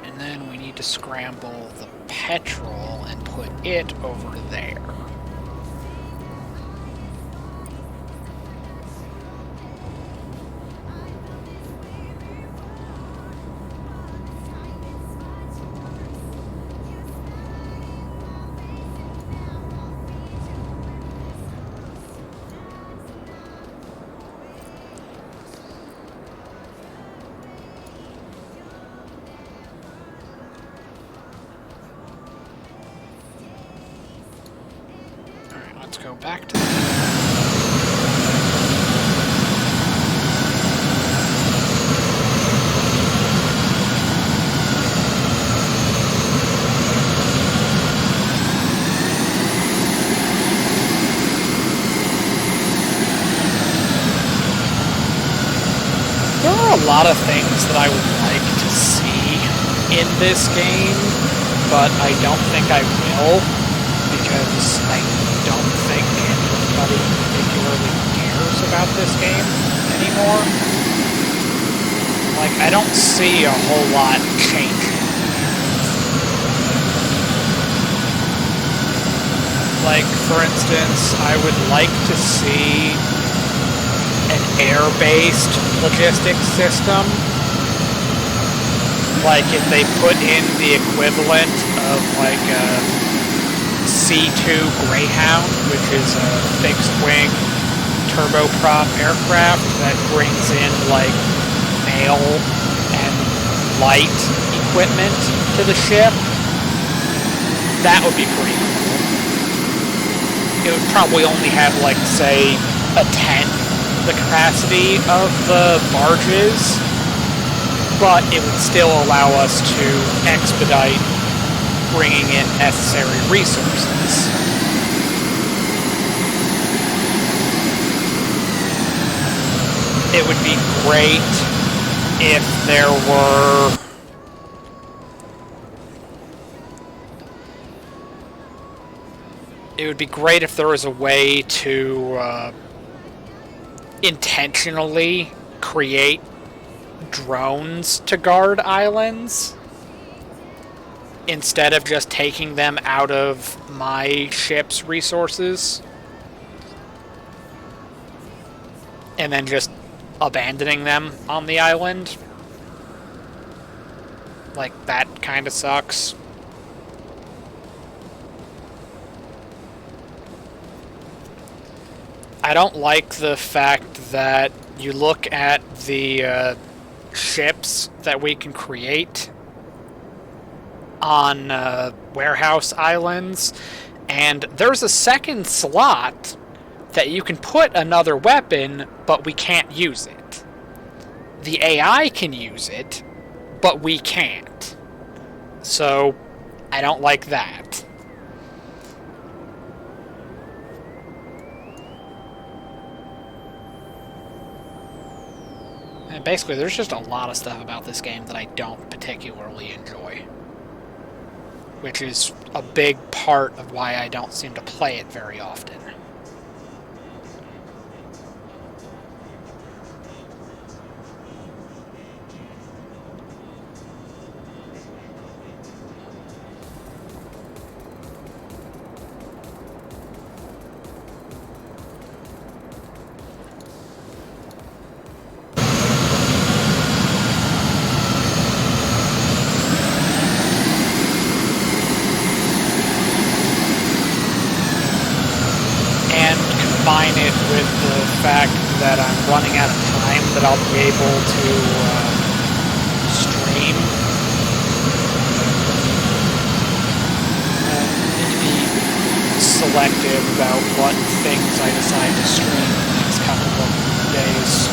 A: And then we need to scramble the petrol and put it over there. Let's go back to that. things that I would like to see in this game, but I don't think I will, because I don't think anybody particularly cares about this game anymore. Like, I don't see a whole lot changing. Like, for instance, I would like to see an air-based logistics system. Like, if they put in the equivalent of, like, a C2 Greyhound, which is a fixed-wing turboprop aircraft that brings in, like, mail and light equipment to the ship, that would be pretty cool. It would probably only have, like, say, a tenth the capacity of the barges, but it would still allow us to expedite bringing in necessary resources. It would be great if there were was a way to intentionally create drones to guard islands instead of just taking them out of my ship's resources and then just abandoning them on the island. Like, that kind of sucks. I don't like the fact that you look at the ships that we can create on warehouse islands, and there's a second slot that you can put another weapon, but we can't use it. The AI can use it, but we can't. So, I don't like that. And basically, there's just a lot of stuff about this game that I don't particularly enjoy. Which is a big part of why I don't seem to play it very often. Combine it with the fact that I'm running out of time that I'll be able to stream. I need to be selective about what things I decide to stream in the next couple of days.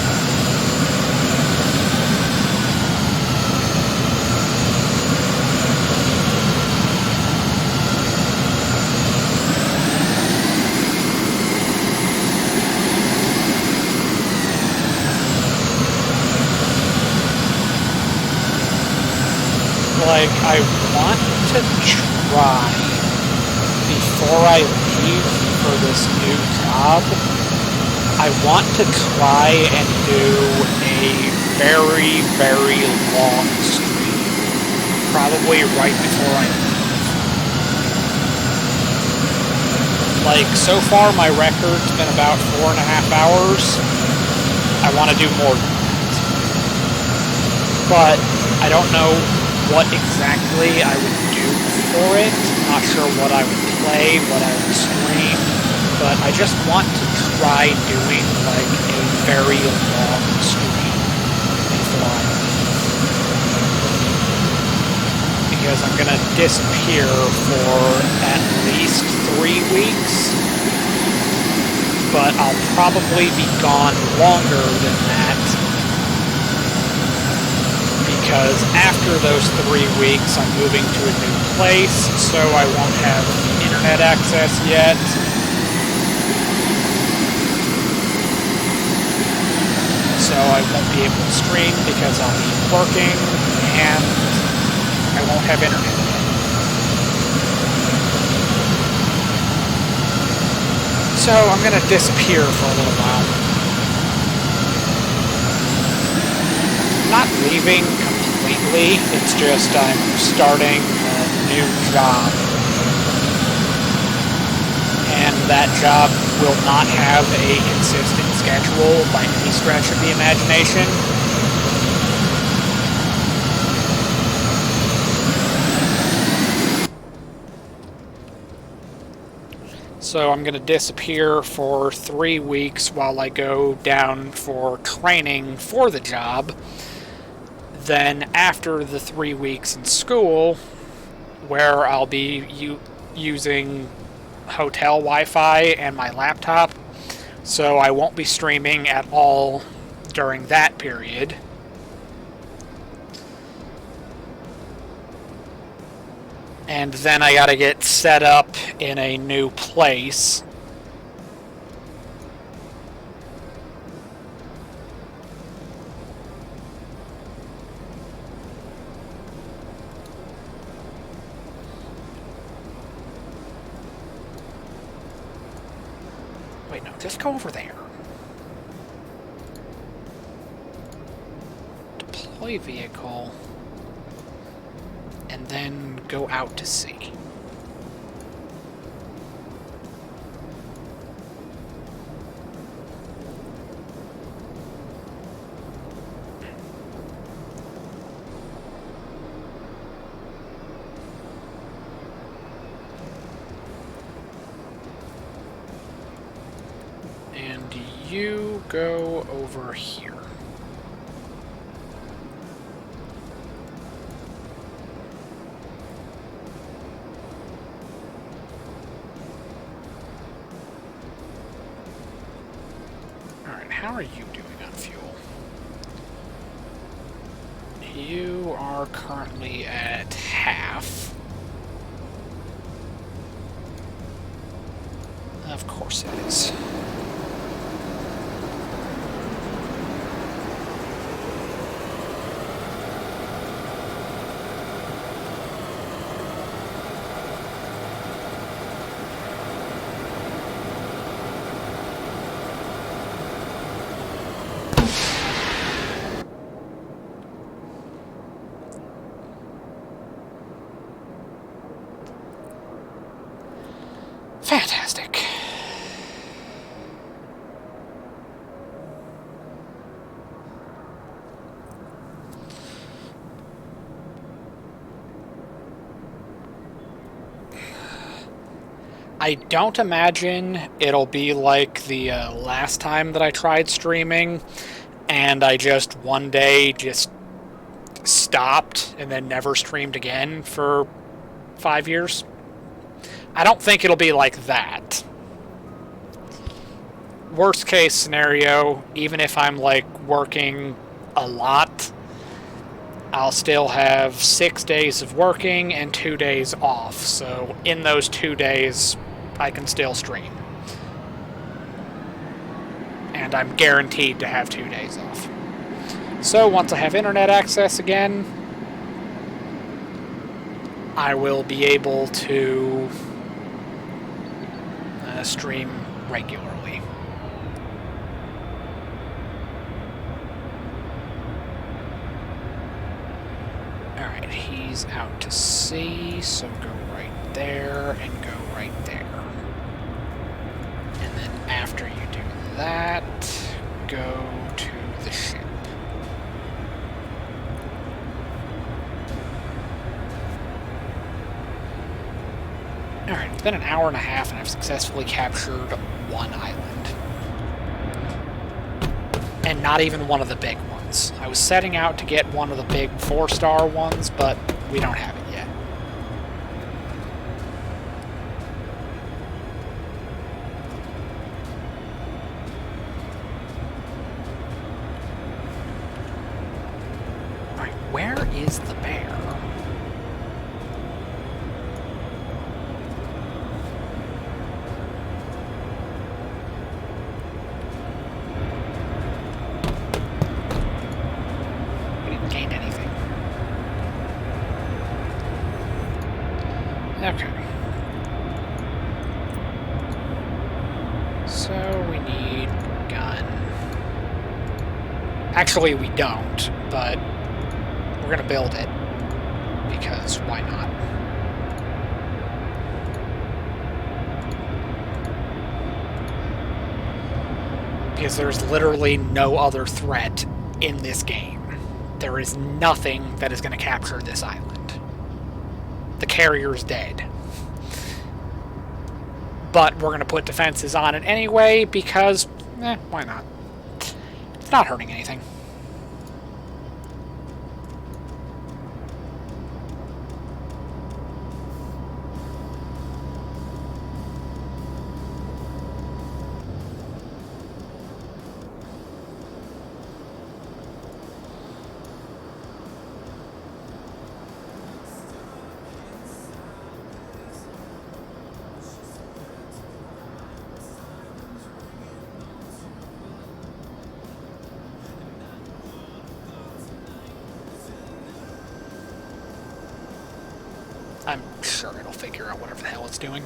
A: Like, I want to try, before I leave for this new job, I want to try and do a very, very long stream. Probably right before I leave. Like, so far my record's been about 4.5 hours. I want to do more than that. But I don't know what exactly I would do for it. Not sure what I would play, what I would stream, but I just want to try doing like a very long stream before I leave. Because I'm gonna disappear for at least 3 weeks, but I'll probably be gone longer than that. Because after those 3 weeks, I'm moving to a new place, so I won't have internet access yet. So I won't be able to stream because I'll be working and I won't have internet again. So I'm going to disappear for a little while. Not leaving completely, it's just I'm starting a new job. And that job will not have a consistent schedule by any stretch of the imagination. So I'm going to disappear for 3 weeks while I go down for training for the job. Then after the 3 weeks in school, where I'll be using hotel Wi-Fi and my laptop, so I won't be streaming at all during that period. And then I gotta get set up in a new place. Wait, no, just go over there. Deploy vehicle. And then go out to sea. And you go over here. How are you doing on fuel? You are currently at half. Of course it is. Fantastic. I don't imagine it'll be like the last time that I tried streaming, and I just one day just stopped and then never streamed again for 5 years. I don't think it'll be like that. Worst case scenario, even if I'm like working a lot, I'll still have 6 days of working and 2 days off. So in those 2 days, I can still stream. And I'm guaranteed to have 2 days off. So once I have internet access again, I will be able to stream regularly. Alright, he's out to sea, so go right there and go right there. And then after you do that, go to the ship. Alright, it's been an hour and a half and I've successfully captured one island. And not even one of the big ones. I was setting out to get one of the big 4-star ones, but we don't have it yet. Alright, where is the bear? Okay. So we need gun. Actually, we don't, but we're gonna build it. Because why not? Because there's literally no other threat in this game. There is nothing that is going to capture this island. The carrier's dead. But we're going to put defenses on it anyway because, why not? It's not hurting anything. I'm sure it'll figure out whatever the hell it's doing.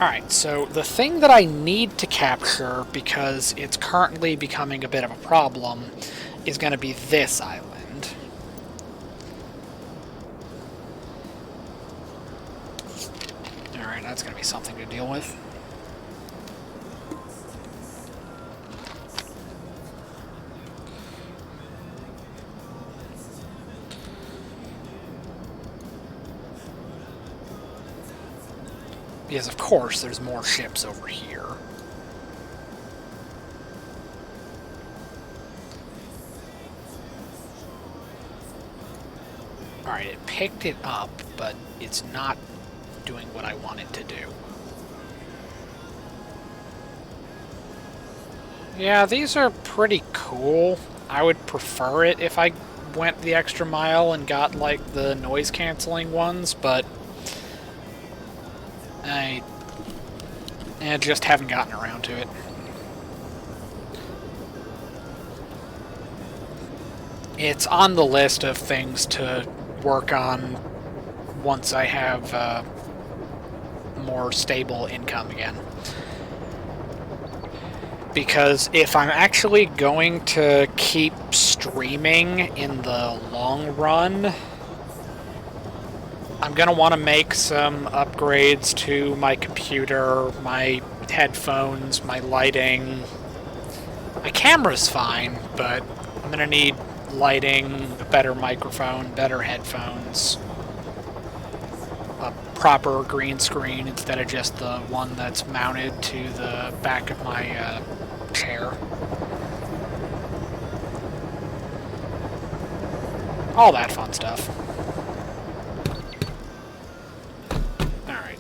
A: Alright, so the thing that I need to capture, because it's currently becoming a bit of a problem, is going to be this island. Alright, that's going to be something to deal with. Because, of course, there's more ships over here. Alright, it picked it up, but it's not doing what I want it to do. Yeah, these are pretty cool. I would prefer it if I went the extra mile and got, like, the noise-canceling ones, but I just haven't gotten around to it. It's on the list of things to work on once I have more stable income again. Because if I'm actually going to keep streaming in the long run, I'm going to want to make some upgrades to my computer, my headphones, my lighting. My camera's fine, but I'm going to need lighting, a better microphone, better headphones, a proper green screen instead of just the one that's mounted to the back of my chair. All that fun stuff.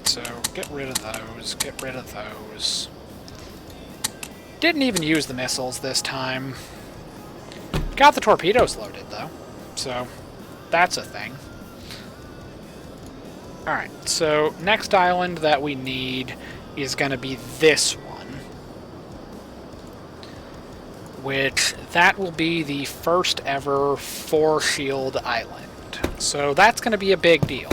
A: So, get rid of those, get rid of those. Didn't even use the missiles this time. Got the torpedoes loaded, though. So, that's a thing. Alright, so next island that we need is going to be this one. Which, that will be the first ever 4-shield island. So that's going to be a big deal.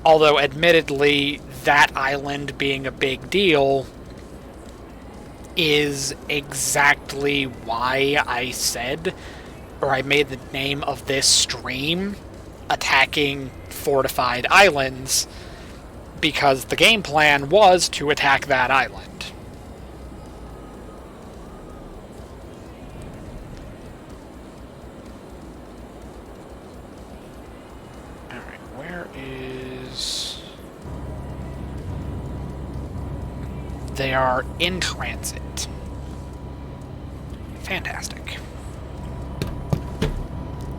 A: Although, admittedly, that island being a big deal is exactly why I said, or I made the name of this stream, Attacking Fortified Islands, because the game plan was to attack that island. Alright, where is... They are in transit. Fantastic.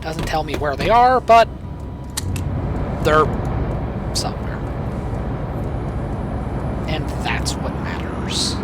A: Doesn't tell me where they are, but They're somewhere. And that's what matters.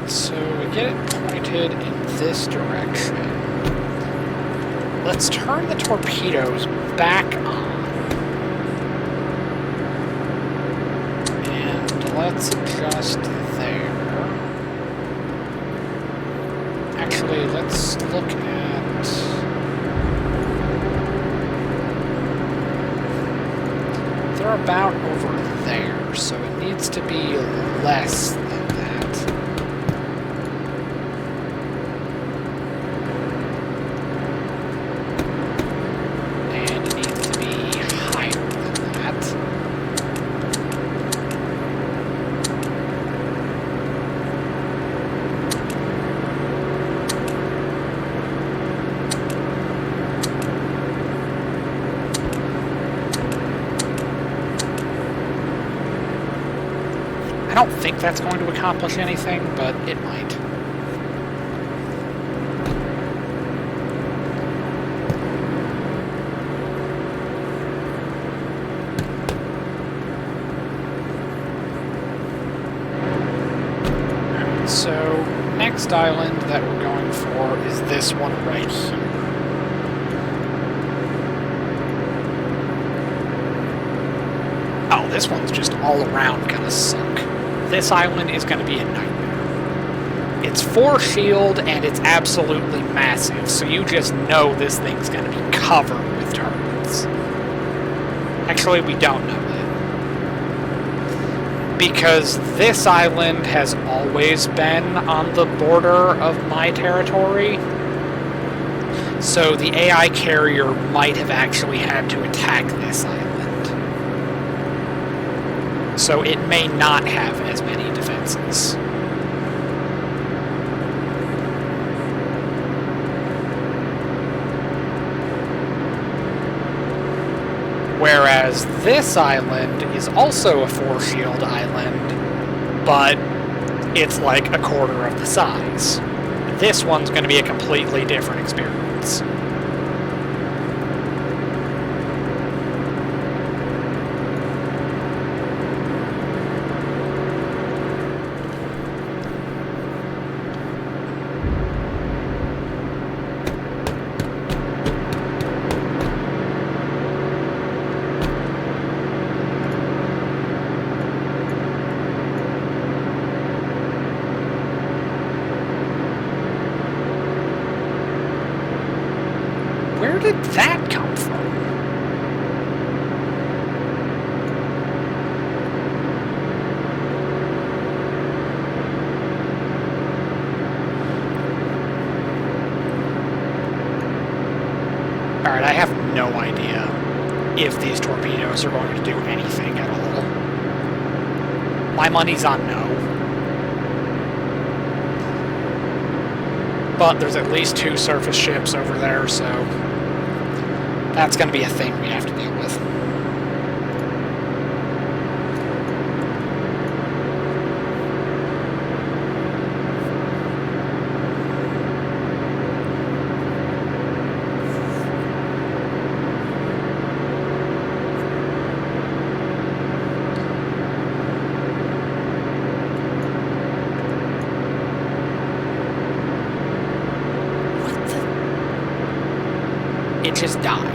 A: So we get it pointed in this direction. Let's turn the torpedoes back on. And let's adjust there. Actually, let's look at... They're about over there, so it needs to be less than that. I don't think that's going to accomplish anything, but it might. Alright, so next island that we're going for is this one right here. Oh, this one's just all around kind of sunk. This island is going to be a nightmare. It's 4 shield and it's absolutely massive, so you just know this thing's going to be covered with turrets. Actually, we don't know that. Because this island has always been on the border of my territory, so the AI carrier might have actually had to attack this island. So it may not have as many defenses. Whereas this island is also a 4-shield island, but it's like a quarter of the size. This one's going to be a completely different experience. Where did that come from? Alright, I have no idea if these torpedoes are going to do anything at all. My money's on no. But there's at least 2 surface ships over there, so that's going to be a thing we have to deal with. It just died.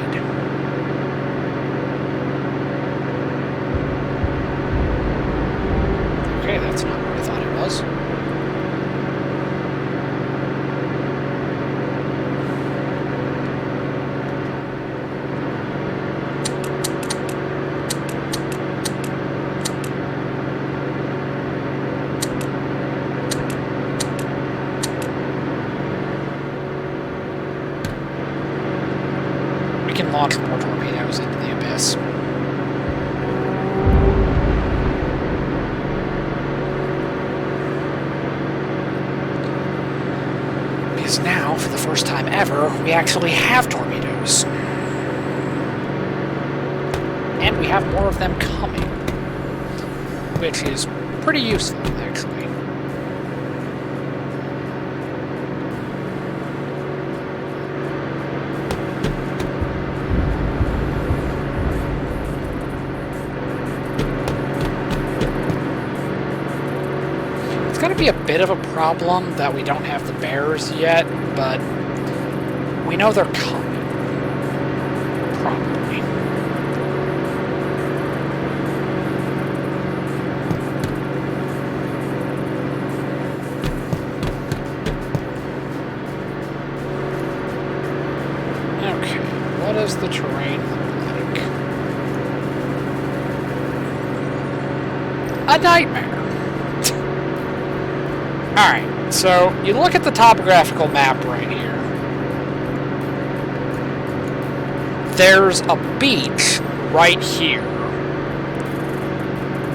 A: Okay, that's not what I thought it was. We can launch more torpedoes into the abyss. ever, we actually have torpedoes. And we have more of them coming, which is pretty useful, actually. It's going to be a bit of a problem that we don't have the bears yet, but we know they're coming. Probably. What does the terrain look like? A nightmare! Alright, so you look at the topographical map right here. There's a beach right here.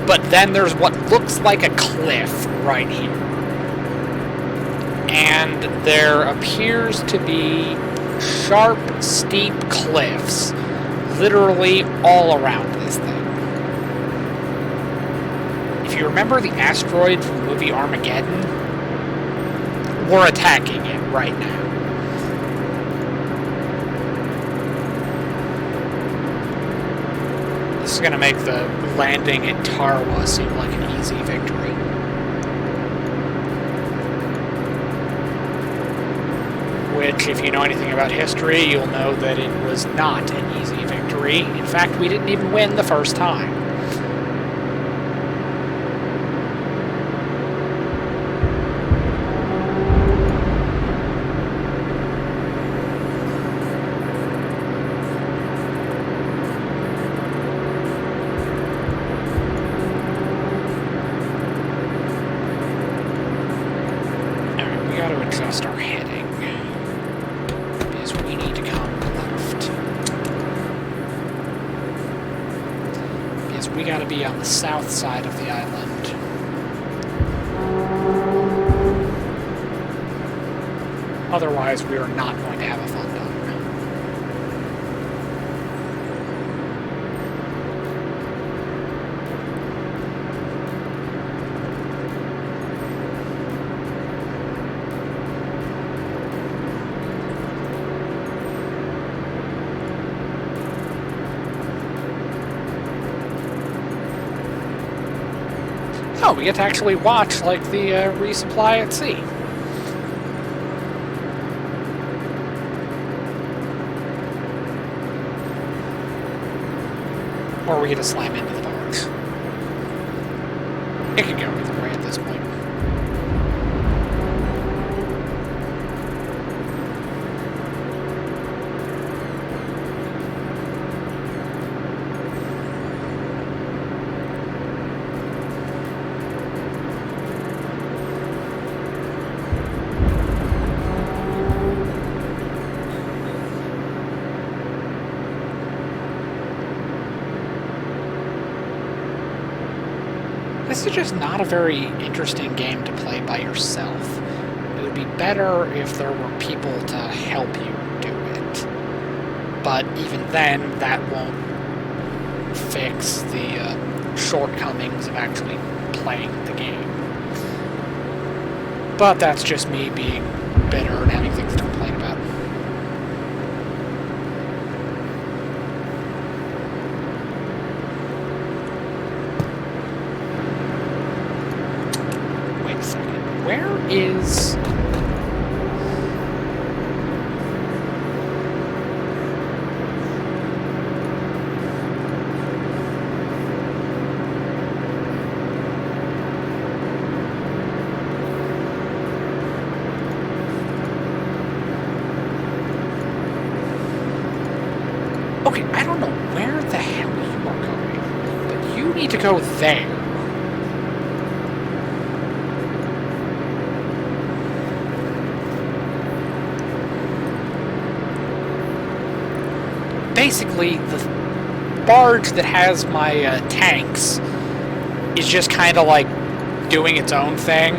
A: But then there's what looks like a cliff right here. And there appears to be sharp, steep cliffs literally all around this thing. If you remember the asteroid from the movie Armageddon, we're attacking it right now. This is going to make the landing at Tarwa seem like an easy victory. Which, if you know anything about history, you'll know that it was not an easy victory. In fact, we didn't even win the first time. Alright, we gotta adjust our heading. We need to come left. Because we gotta be on the south side of the island. Otherwise, we are not going to have a fun time. Oh, we get to actually watch, like, the resupply at sea. Or we get to slam into the barge. It could go either way at this point. This is just not a very interesting game to play by yourself. It would be better if there were people to help you do it. But even then, that won't fix the shortcomings of actually playing the game. But that's just me being bitter and having things to complain about. Where is... Okay, I don't know where the hell you are going, but you need to go there. Basically, the barge that has my tanks is just kind of like doing its own thing.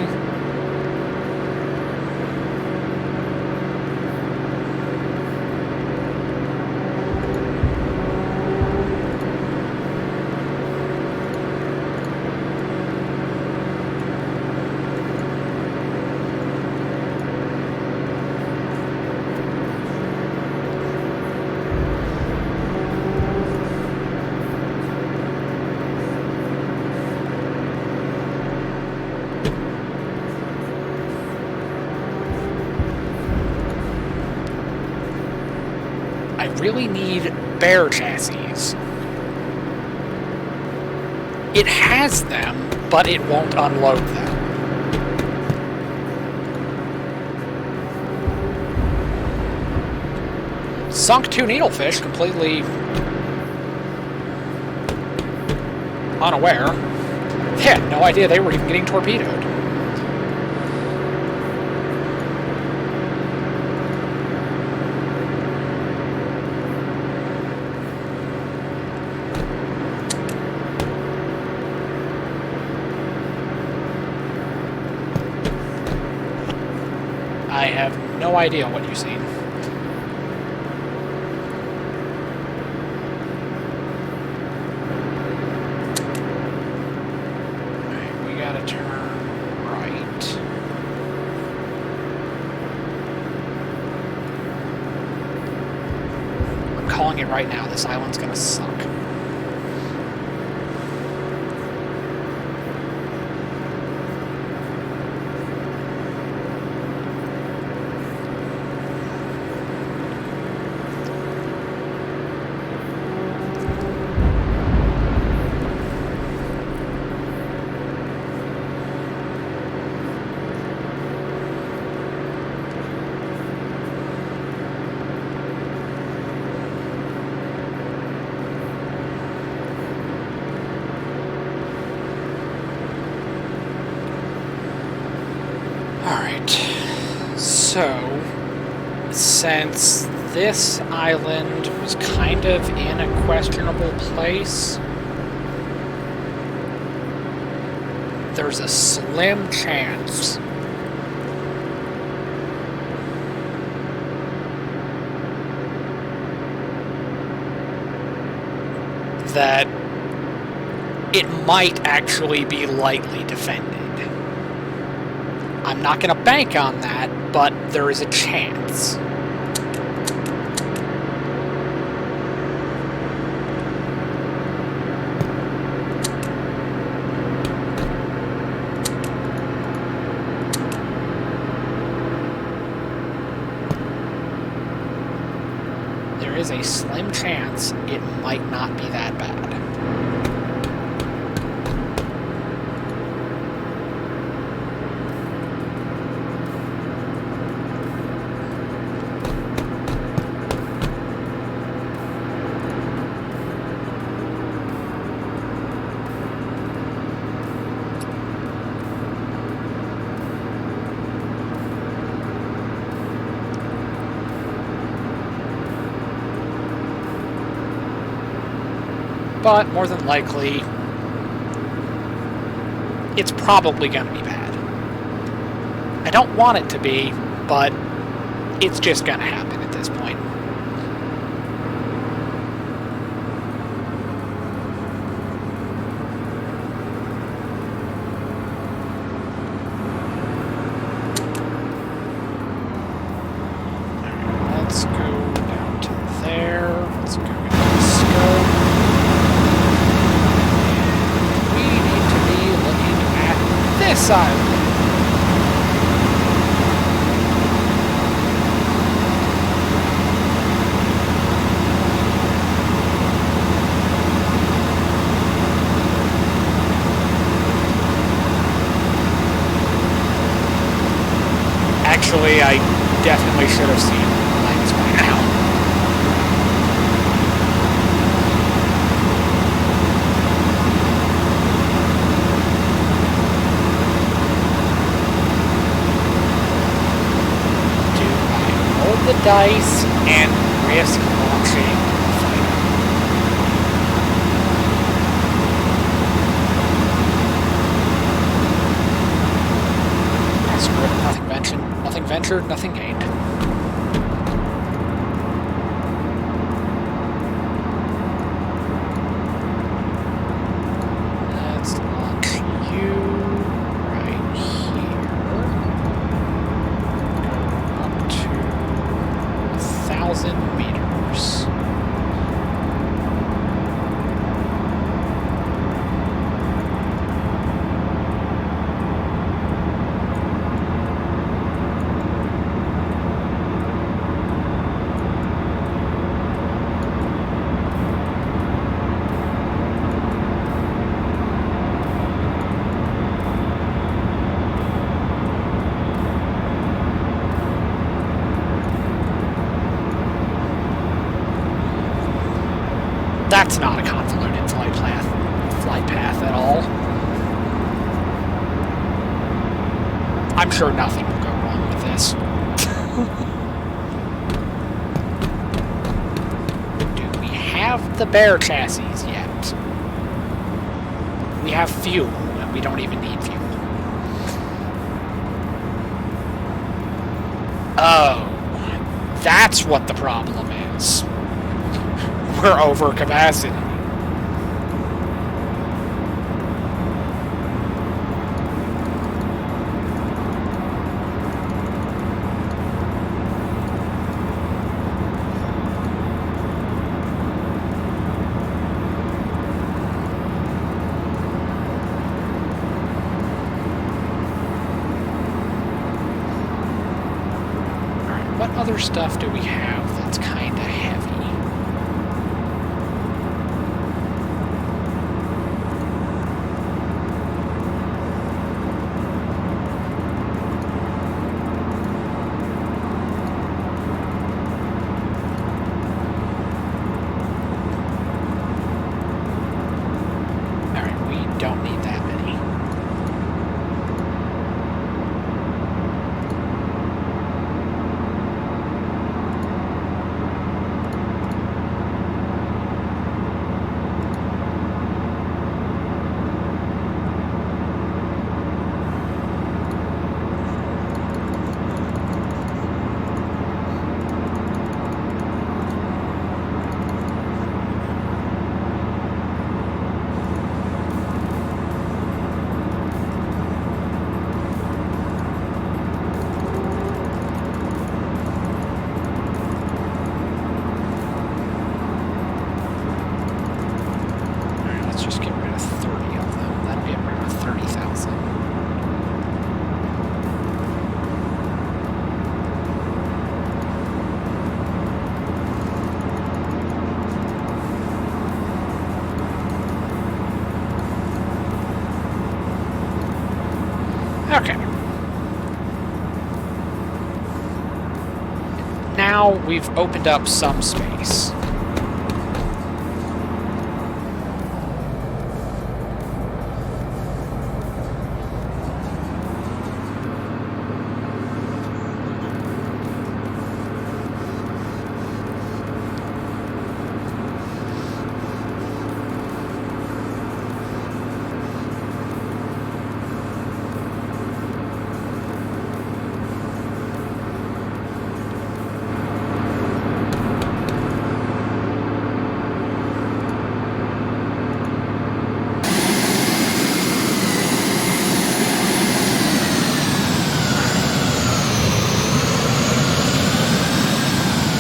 A: really need bear chassis. It has them, but it won't unload them. Sunk 2 needlefish, completely unaware. They had no idea they were even getting torpedoed. I have no idea what you've seen. Calling it right now, this island's gonna suck. So, since this island was kind of in a questionable place, there's a slim chance that it might actually be lightly defended. I'm not going to bank on that, but there is a chance. There is a slim chance it might not be that bad. But more than likely, it's probably going to be bad. I don't want it to be, but it's just going to happen at this point. Let's go down to there. Let's go into the scope. This island. Actually, I definitely should have seen lines by now. The dice and risk launching the fighter. Screw it. Nothing ventured, nothing gained. Let's launch you right here. Go up to 1,000 meters. sure nothing will go wrong with this. Do we have the bear chassis yet? We have fuel, and we don't even need fuel. Oh, that's what the problem is. We're over capacity. What other stuff do we have that's kind of heavy? Alright, we don't need that many. Just get rid of 30 of them. That'd get rid of 30,000. Okay. Now we've opened up some space.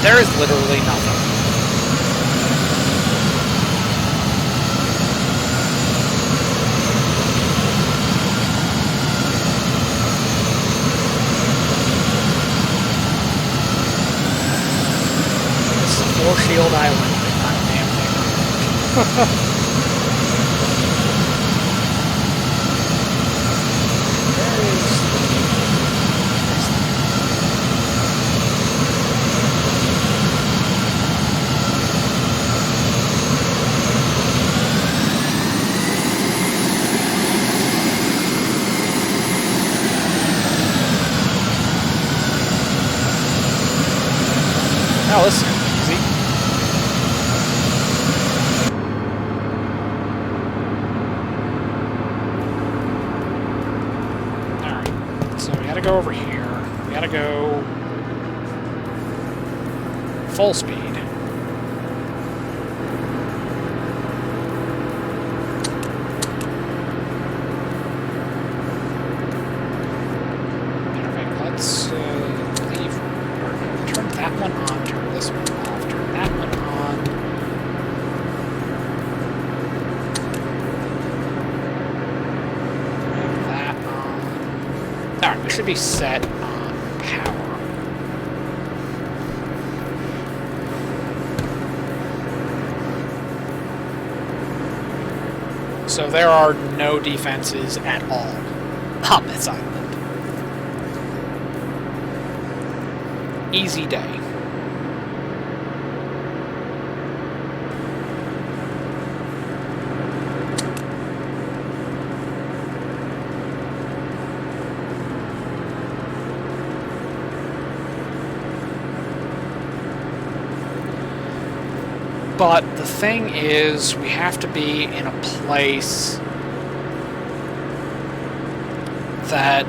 A: There is literally nothing. This is a 4-shield island, not a damn thing. Oh, this is easy. Alright, so we gotta go over here. We gotta go full speed. Let's leave, or no, turn that one on, turn this one off, turn that one on. Turn that on. Alright, we should be set on power. So there are no defenses at all on this island. Easy day. But the thing is, we have to be in a place that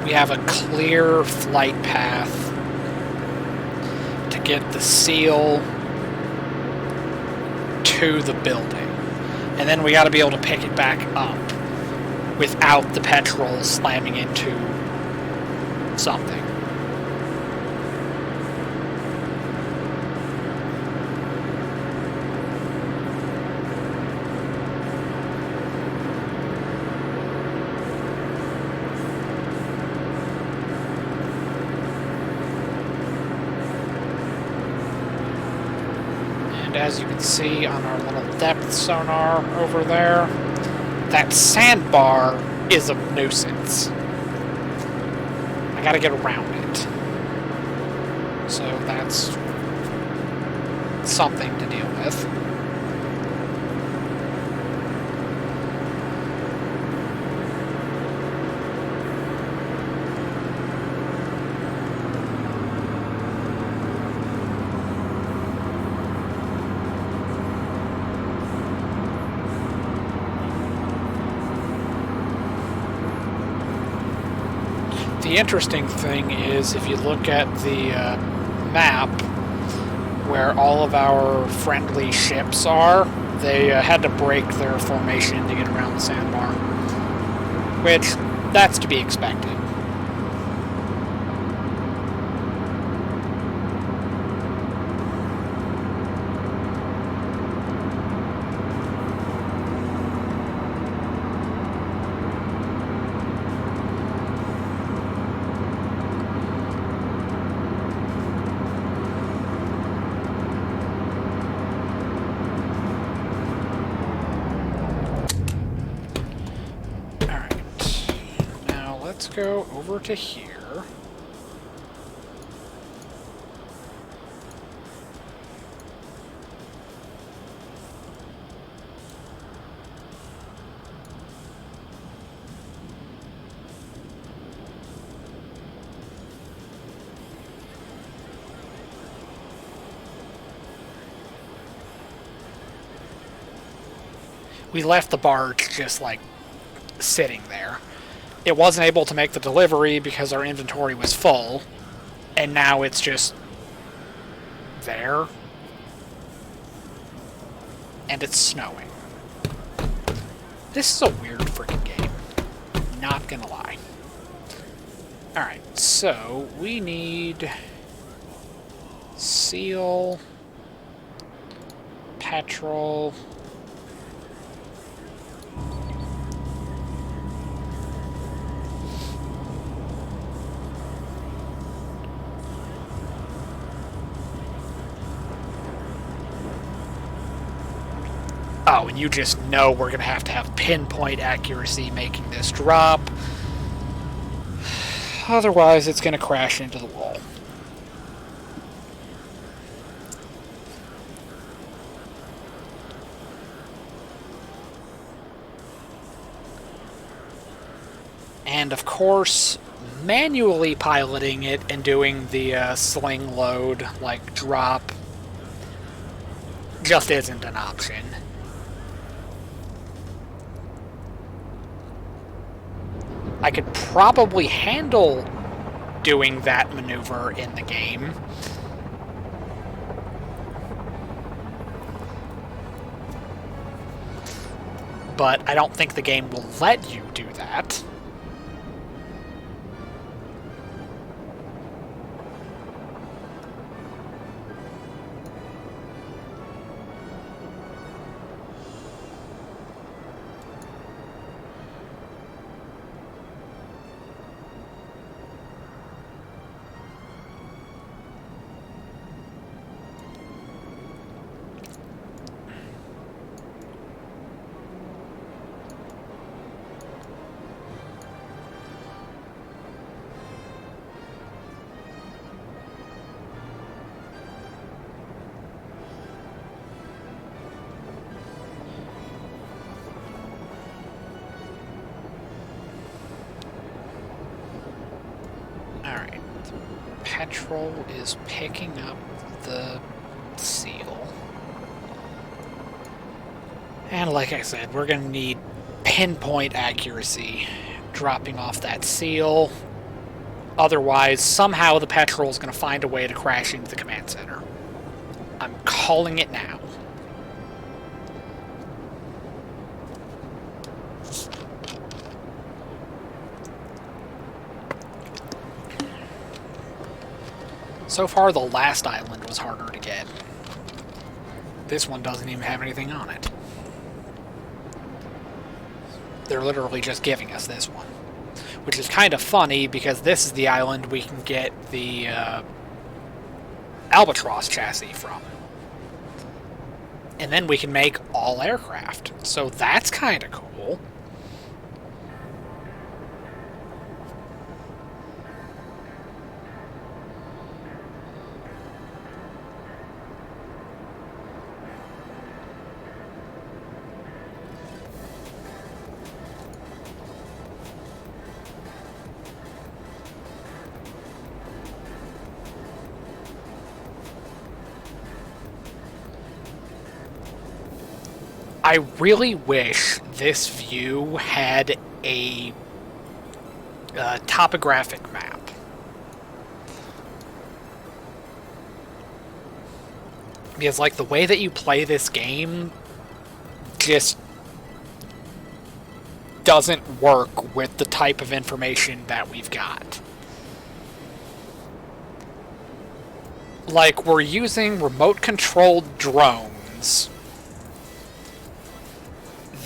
A: we have a clear flight path to get the seal to the building. And then we got to be able to pick it back up without the petrol slamming into something. As you can see on our little depth sonar over there, that sandbar is a nuisance. I gotta get around it. So that's something to deal with. The interesting thing is, if you look at the map where all of our friendly ships are, they had to break their formation to get around the sandbar, which, that's to be expected. Let's go over to here. We left the barge just like sitting there. It wasn't able to make the delivery because our inventory was full, and now it's just there, and it's snowing. This is a weird freaking game, not gonna lie. Alright, so we need seal, petrol. Oh, and you just know we're going to have pinpoint accuracy making this drop. Otherwise, it's going to crash into the wall. And of course, manually piloting it and doing the sling load, like drop, just isn't an option. I could probably handle doing that maneuver in the game. But I don't think the game will let you do that. Alright. Petrol is picking up the seal. And like I said, we're going to need pinpoint accuracy dropping off that seal. Otherwise, somehow the Petrel is going to find a way to crash into the command center. I'm calling it now. So far, the last island was harder to get. This one doesn't even have anything on it. They're literally just giving us this one. Which is kind of funny, because this is the island we can get the Albatross chassis from. And then we can make all aircraft. So that's kind of cool. I really wish this view had a topographic map. Because, like, the way that you play this game just doesn't work with the type of information that we've got. Like, we're using remote-controlled drones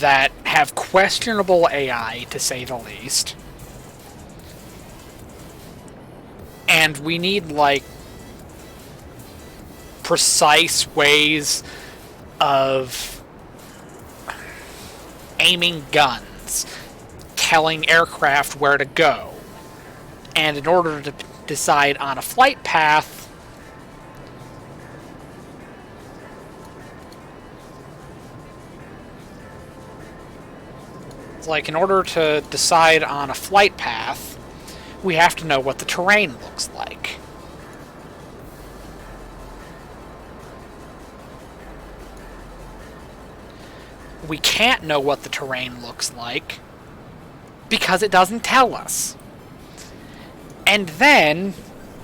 A: that have questionable AI, to say the least. And we need, like, precise ways of aiming guns, telling aircraft where to go. And in order to decide on a flight path, in order to decide on a flight path, we have to know what the terrain looks like. We can't know what the terrain looks like because it doesn't tell us. And then,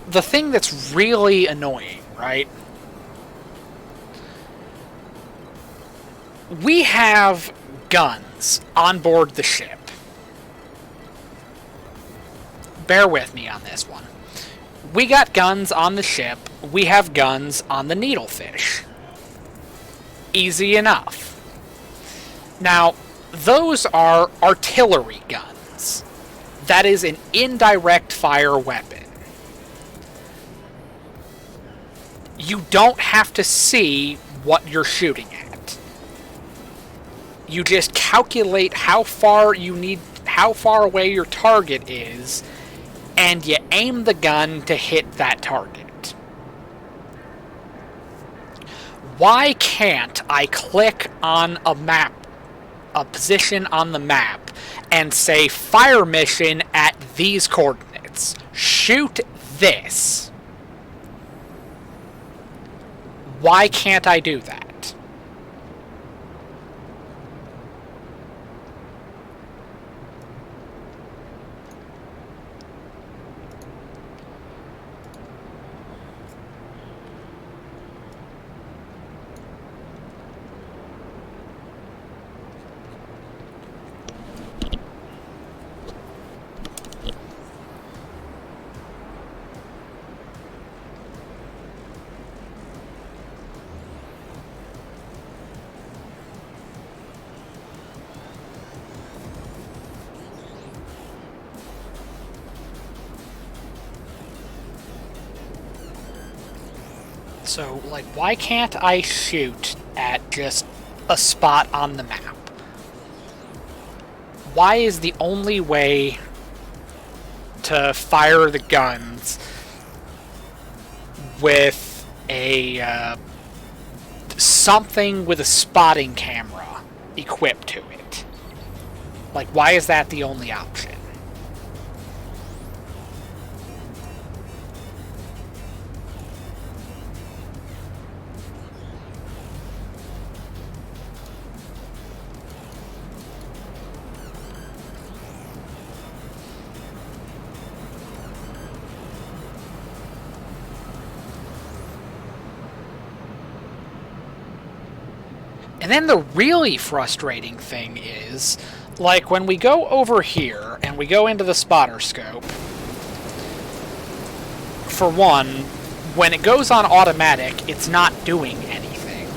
A: the thing that's really annoying, right? We have guns on board the ship. Bear with me on this one. We got guns on the ship. We have guns on the needlefish. Easy enough. Now, those are artillery guns. That is an indirect fire weapon. You don't have to see what you're shooting at. You just calculate how far away your target is, and you aim the gun to hit that target. Why can't I click on a map, a position on the map, and say fire mission at these coordinates? Shoot this. Why can't I do that? So, why can't I shoot at just a spot on the map? Why is the only way to fire the guns with a something with a spotting camera equipped to it? Why is that the only option? And then the really frustrating thing is, like, when we go over here and we go into the spotter scope, for one, when it goes on automatic, it's not doing anything.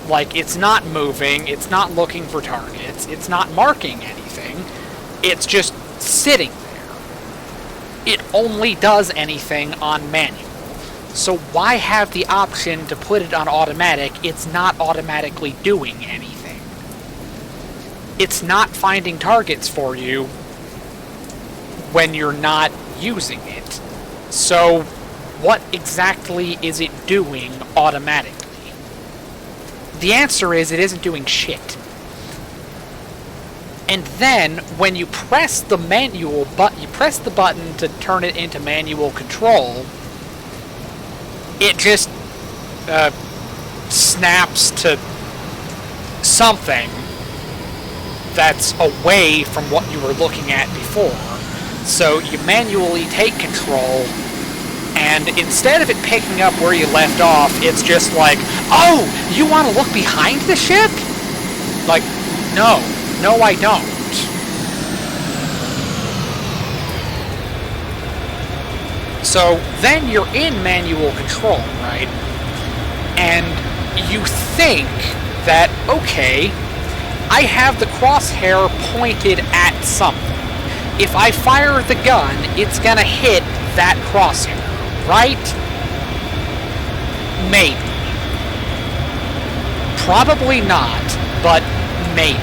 A: Like, it's not moving, it's not looking for targets, it's not marking anything, it's just sitting there. It only does anything on manual. So why have the option to put it on automatic? It's not automatically doing anything. It's not finding targets for you when you're not using it. So what exactly is it doing automatically? The answer is it isn't doing shit. And then when you press the button to turn it into manual control, it just snaps to something that's away from what you were looking at before. So you manually take control, and instead of it picking up where you left off, it's just like, oh, you want to look behind the ship? Like, no, I don't. So then you're in manual control, right? And you think that, okay, I have the crosshair pointed at something. If I fire the gun, it's gonna hit that crosshair, right? Maybe. Probably not, but maybe.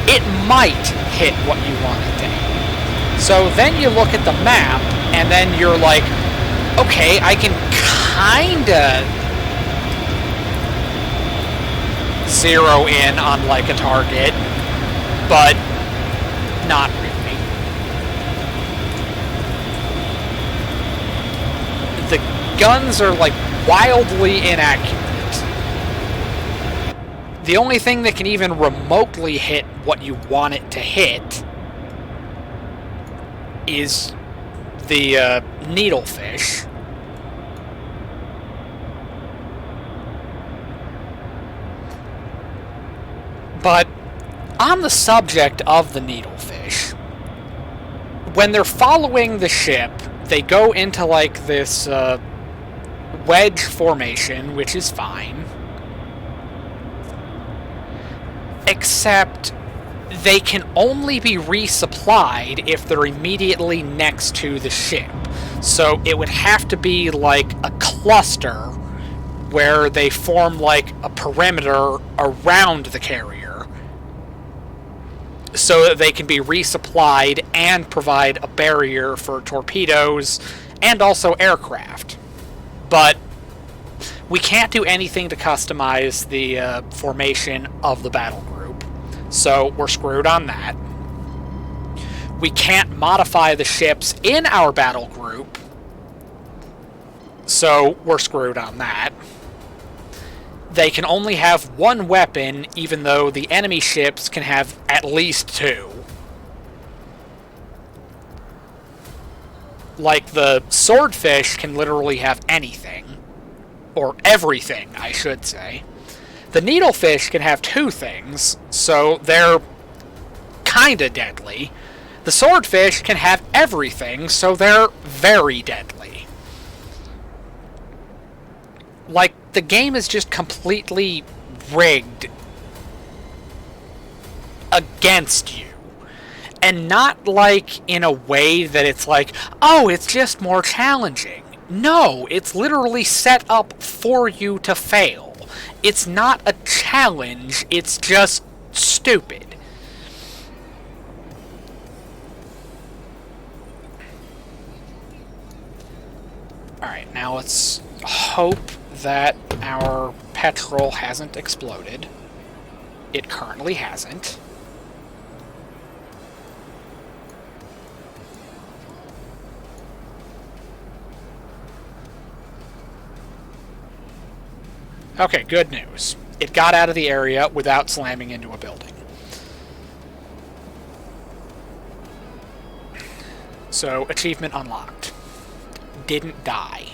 A: It might hit what you want it to hit. So then you look at the map, and then you're like, okay, I can kinda zero in on like a target, but not really. The guns are like wildly inaccurate. The only thing that can even remotely hit what you want it to hit is the needlefish. But on the subject of the needlefish, when they're following the ship, they go into like this wedge formation, which is fine. Except they can only be resupplied if they're immediately next to the ship. So it would have to be like a cluster where they form like a perimeter around the carrier so that they can be resupplied and provide a barrier for torpedoes and also aircraft. But we can't do anything to customize the formation of the battle group, so we're screwed on that. We can't modify the ships in our battle group, so we're screwed on that. They can only have one weapon, even though the enemy ships can have at least two. Like, the swordfish can literally have anything. Or everything, I should say. The needlefish can have two things, so they're kinda deadly. The swordfish can have everything, so they're very deadly. Like, the game is just completely rigged against you. And not like in a way that it's like, oh, it's just more challenging. No, it's literally set up for you to fail. It's not a challenge, it's just stupid. Alright, now let's hope that our petrol hasn't exploded. It currently hasn't. Okay, good news. It got out of the area without slamming into a building. So, achievement unlocked. Didn't die.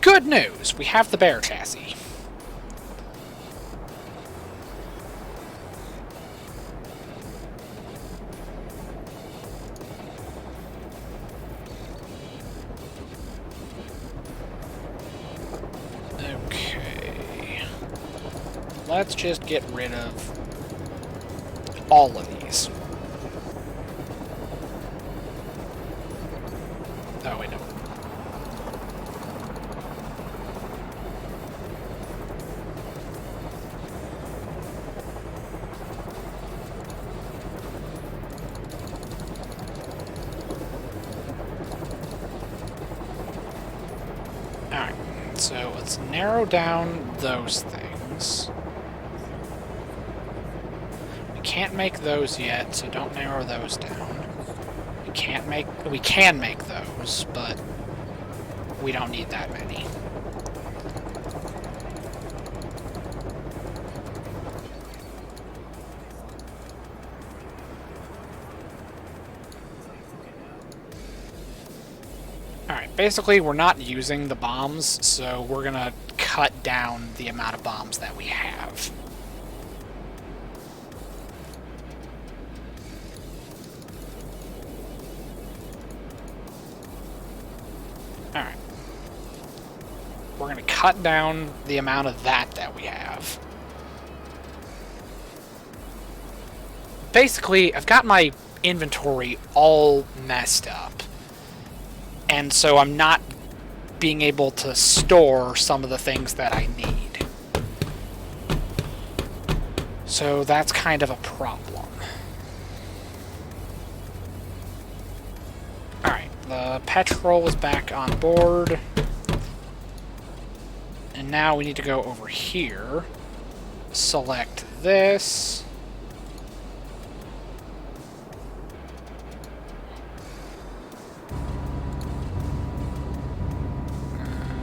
A: Good news! We have the bear chassis. Okay. Let's just get rid of all of these. Oh, wait, no. Alright, so let's narrow down those things. We can't make those yet, so don't narrow those down. We can make those, but we don't need that many. Alright, basically we're not using the bombs, so we're gonna cut down the amount of bombs that we have. Alright. We're gonna cut down the amount of that we have. Basically, I've got my inventory all messed up. And so I'm not being able to store some of the things that I need. So that's kind of a problem. Alright, the petrol is back on board. And now we need to go over here. Select this.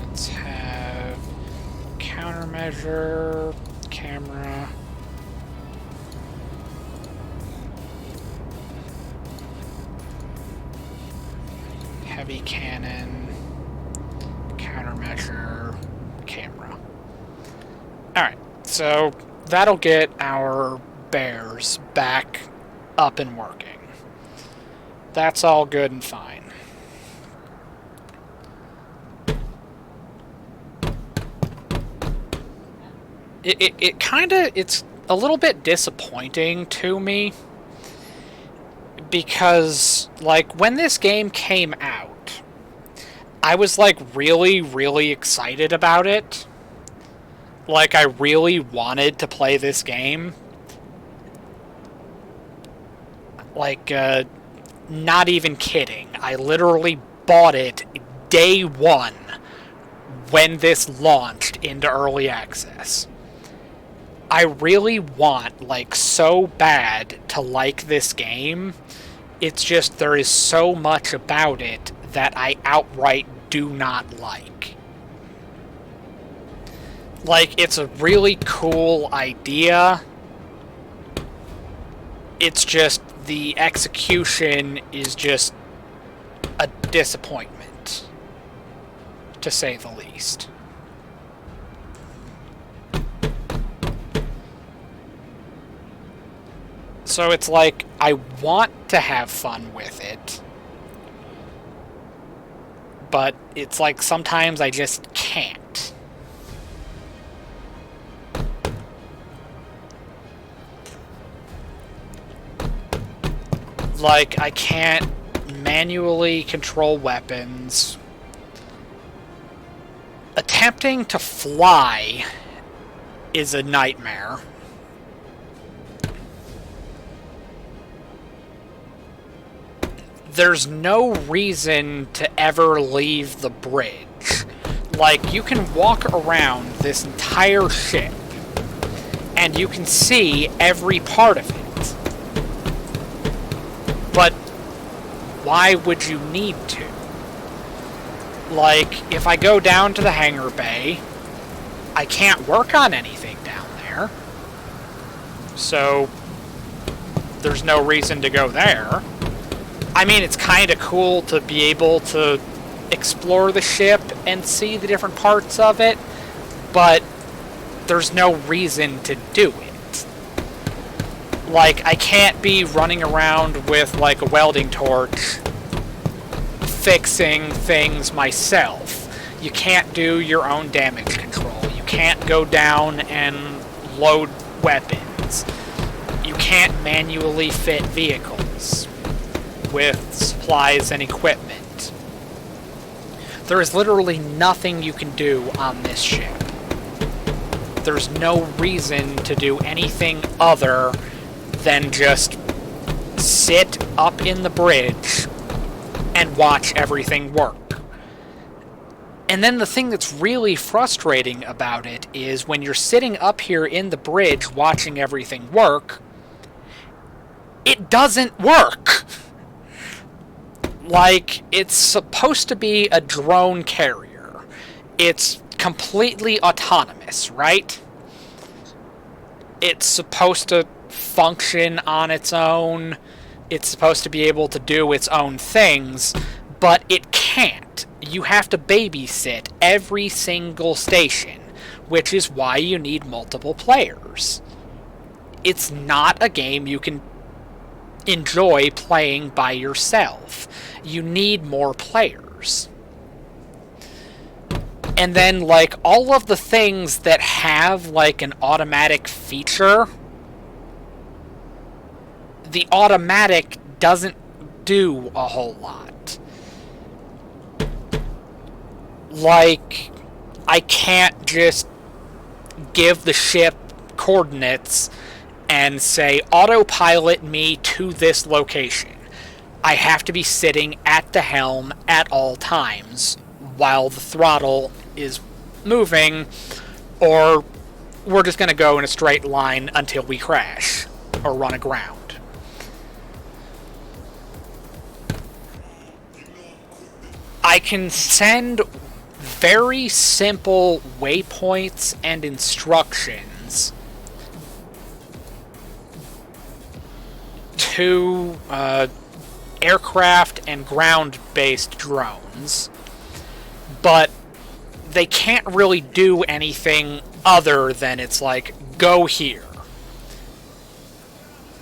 A: Let's have countermeasure, camera. Heavy cannon, countermeasure, camera. Alright, so that'll get our bears back up and working. That's all good and fine. It's a little bit disappointing to me because, like, when this game came out, I was, like, really, really excited about it. Like, I really wanted to play this game. Like, not even kidding. I literally bought it day one when this launched into early access. I really want, like, so bad to like this game. It's just there is so much about it that I outright do not like. Like, it's a really cool idea. It's just the execution is just a disappointment, to say the least. So it's like, I want to have fun with it, but it's like sometimes I just can't. Like, I can't manually control weapons. Attempting to fly is a nightmare. There's no reason to ever leave the bridge. Like, you can walk around this entire ship, and you can see every part of it. But why would you need to? Like, if I go down to the hangar bay, I can't work on anything down there. So, there's no reason to go there. I mean, it's kind of cool to be able to explore the ship and see the different parts of it, but there's no reason to do it. Like, I can't be running around with, like, a welding torch fixing things myself. You can't do your own damage control. You can't go down and load weapons. You can't manually fit vehicles with supplies and equipment. There is literally nothing you can do on this ship. There's no reason to do anything other than just sit up in the bridge and watch everything work. And then the thing that's really frustrating about it is when you're sitting up here in the bridge watching everything work, it doesn't work. Like, it's supposed to be a drone carrier. It's completely autonomous, right? It's supposed to function on its own. It's supposed to be able to do its own things, but it can't. You have to babysit every single station, which is why you need multiple players. It's not a game you can enjoy playing by yourself. You need more players. And then, like, all of the things that have, like, an automatic feature, the automatic doesn't do a whole lot. Like, I can't just give the ship coordinates and say, autopilot me to this location. I have to be sitting at the helm at all times while the throttle is moving, or we're just going to go in a straight line until we crash or run aground. I can send very simple waypoints and instructions to aircraft and ground-based drones, but they can't really do anything other than it's like, go here.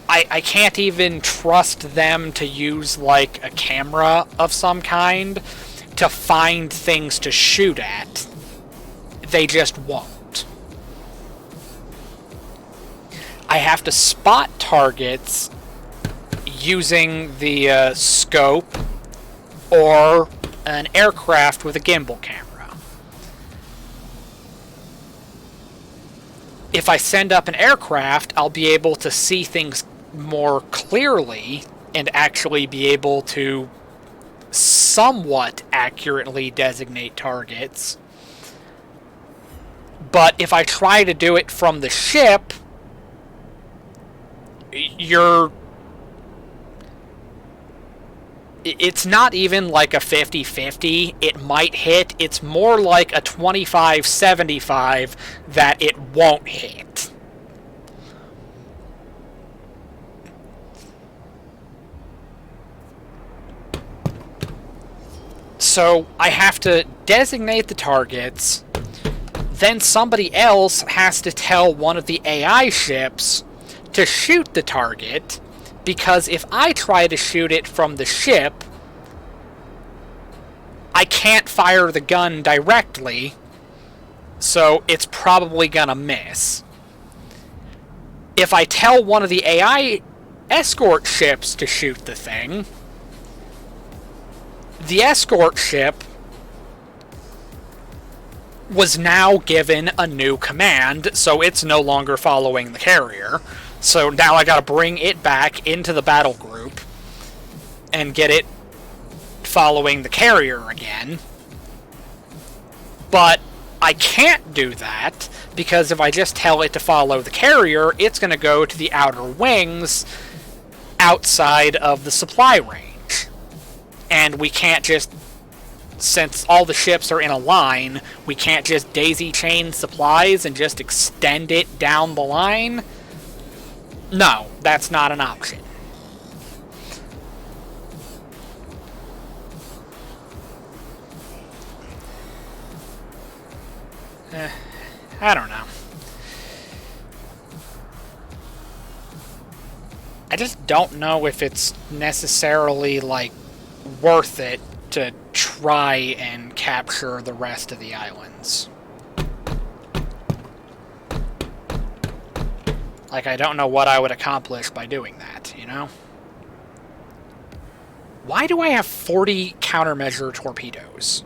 A: I can't even trust them to use, like, a camera of some kind to find things to shoot at. They just won't. I have to spot targets using the scope or an aircraft with a gimbal camera. If I send up an aircraft, I'll be able to see things more clearly and actually be able to somewhat accurately designate targets. But if I try to do it from the ship, it's not even like a 50-50. It might hit. It's more like a 25-75 that it won't hit. So I have to designate the targets, then somebody else has to tell one of the AI ships to shoot the target, because if I try to shoot it from the ship, I can't fire the gun directly, so it's probably gonna miss. If I tell one of the AI escort ships to shoot the thing, the escort ship was now given a new command, so it's no longer following the carrier. So now I gotta bring it back into the battle group and get it following the carrier again. But I can't do that, because if I just tell it to follow the carrier, it's gonna go to the outer wings outside of the supply range. And we can't just, since all the ships are in a line, we can't just daisy chain supplies and just extend it down the line. No, that's not an option. I don't know. I just don't know if it's necessarily, like, worth it to try and capture the rest of the islands. Like, I don't know what I would accomplish by doing that, you know? Why do I have 40 countermeasure torpedoes?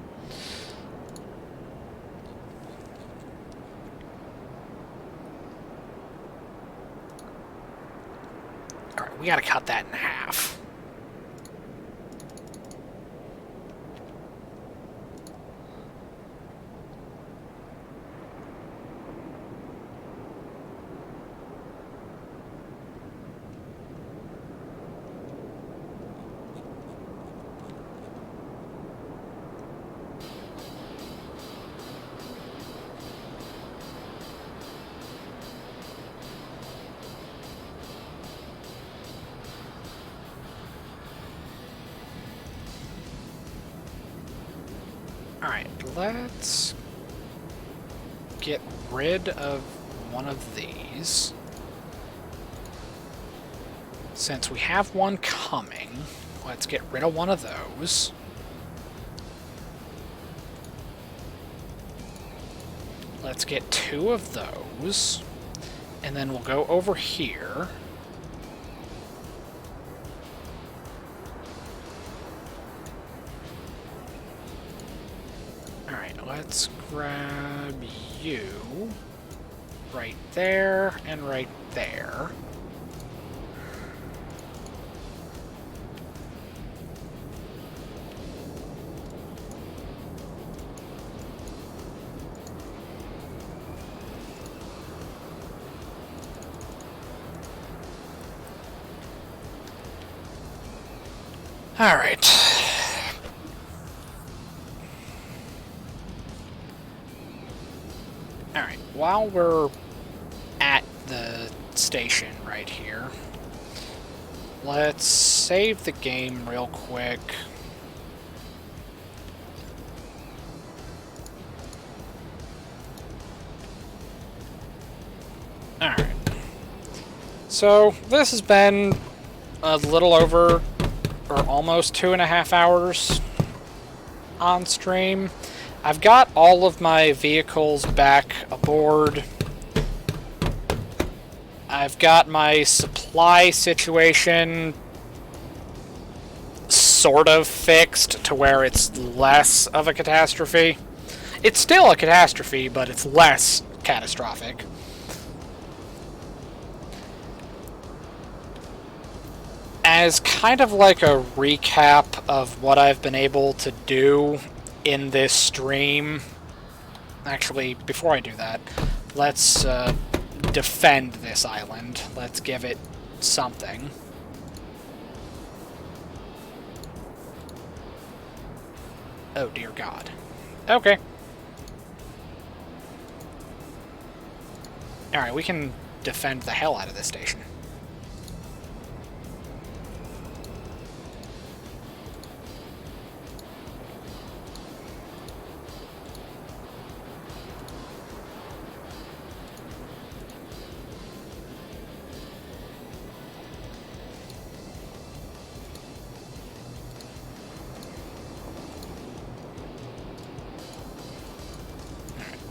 A: Alright, we gotta cut that in half. Alright, let's get rid of one of these. Since we have one coming, let's get rid of one of those. Let's get 2 of those. And then we'll go over here. Alright, let's grab you right there and right there. Alright. Alright, while we're at the station right here, let's save the game real quick. Alright. So, this has been a little over, or almost 2.5 hours on stream. I've got all of my vehicles back aboard. I've got my supply situation sort of fixed to where it's less of a catastrophe. It's still a catastrophe, but it's less catastrophic. As kind of like a recap of what I've been able to do in this stream. Actually, before I do that, let's defend this island. Let's give it something. Oh, dear God. Okay. Alright, we can defend the hell out of this station.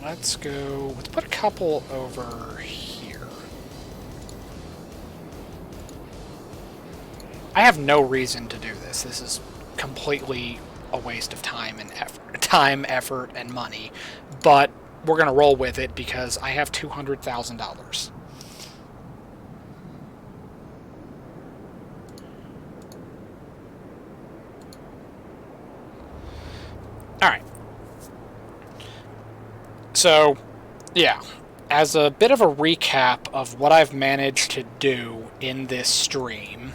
A: Let's go, let's put a couple over here. I have no reason to do this. This is completely a waste of time and effort and money. But we're going to roll with it because I have $200,000. Alright. So, yeah, as a bit of a recap of what I've managed to do in this stream,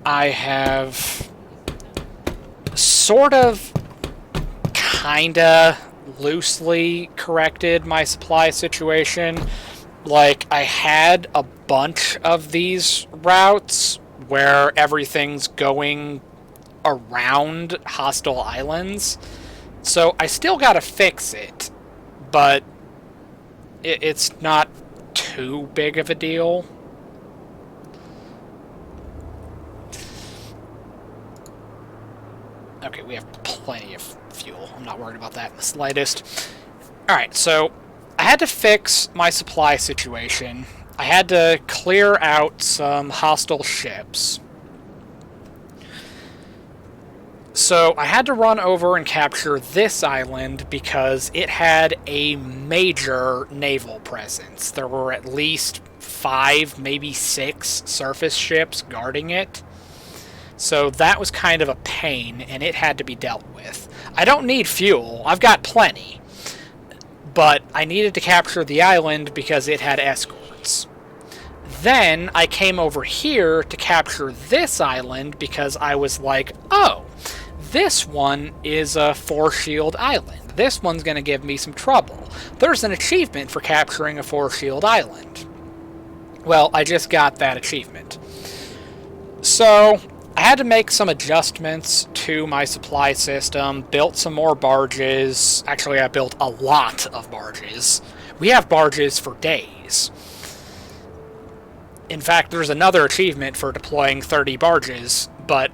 A: I have sort of, kinda, loosely corrected my supply situation. Like, I had a bunch of these routes where everything's going around hostile islands. So I still gotta fix it, but it's not too big of a deal. Okay, we have plenty of fuel. I'm not worried about that in the slightest. Alright, so I had to fix my supply situation. I had to clear out some hostile ships. So I had to run over and capture this island because it had a major naval presence. There were at least 5, maybe 6 surface ships guarding it. So that was kind of a pain, and it had to be dealt with. I don't need fuel. I've got plenty. But I needed to capture the island because it had escorts. Then I came over here to capture this island because I was like, oh, this one is a 4-shield island. This one's going to give me some trouble. There's an achievement for capturing a 4-shield island. Well, I just got that achievement. So I had to make some adjustments to my supply system, built some more barges. Actually, I built a lot of barges. We have barges for days. In fact, there's another achievement for deploying 30 barges, but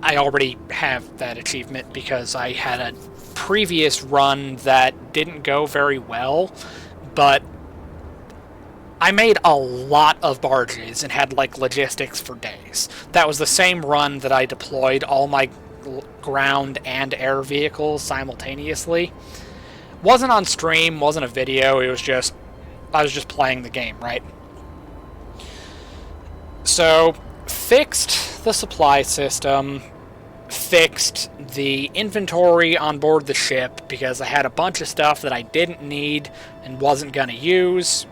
A: I already have that achievement because I had a previous run that didn't go very well, but I made a lot of barges and had, like, logistics for days. That was the same run that I deployed all my ground and air vehicles simultaneously. Wasn't on stream, wasn't a video, it was just, I was just playing the game, right? So, fixed the supply system, fixed the inventory on board the ship because I had a bunch of stuff that I didn't need and wasn't going to use.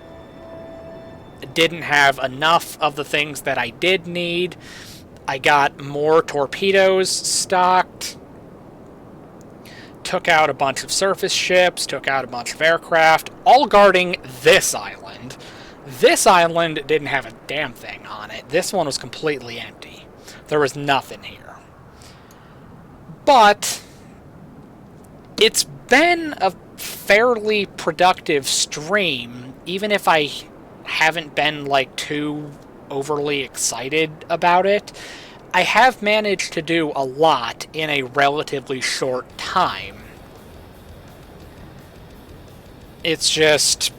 A: Didn't have enough of the things that I did need. I got more torpedoes stocked. Took out a bunch of surface ships, took out a bunch of aircraft, all guarding this island. This island didn't have a damn thing on it. This one was completely empty. There was nothing here. But it's been a fairly productive stream, even if I haven't been, like, too overly excited about it. I have managed to do a lot in a relatively short time. It's just,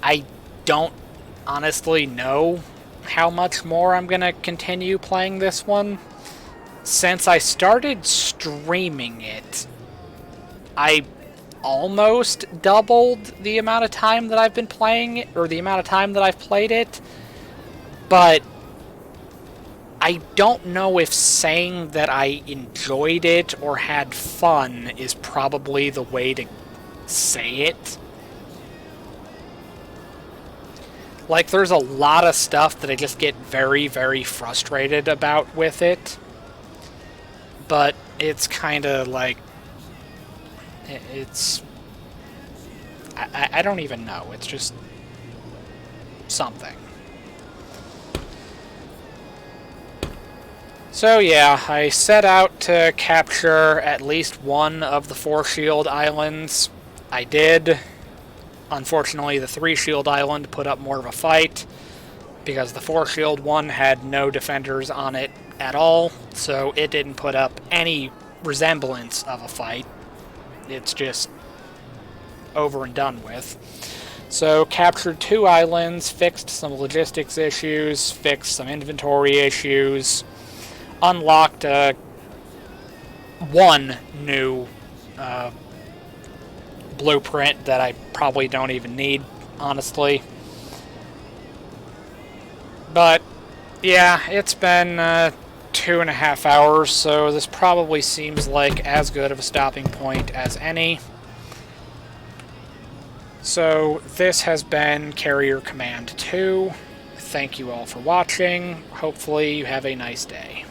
A: I don't honestly know how much more I'm gonna continue playing this one. Since I started streaming it, I almost doubled the amount of time that I've been playing it, or the amount of time that I've played it, but I don't know if saying that I enjoyed it or had fun is probably the way to say it. Like, there's a lot of stuff that I just get very, very frustrated about with it, but it's kind of like, it's, I don't even know, it's just something. So yeah, I set out to capture at least one of the 4-shield islands. I did. Unfortunately, the 3-shield island put up more of a fight, because the 4-shield one had no defenders on it at all, so it didn't put up any resemblance of a fight. It's just over and done with. So, captured 2 islands, fixed some logistics issues, fixed some inventory issues, unlocked one new blueprint that I probably don't even need, honestly. But, yeah, it's been 2.5 hours, so this probably seems like as good of a stopping point as any. So, this has been Carrier Command 2. Thank you all for watching. Hopefully you have a nice day.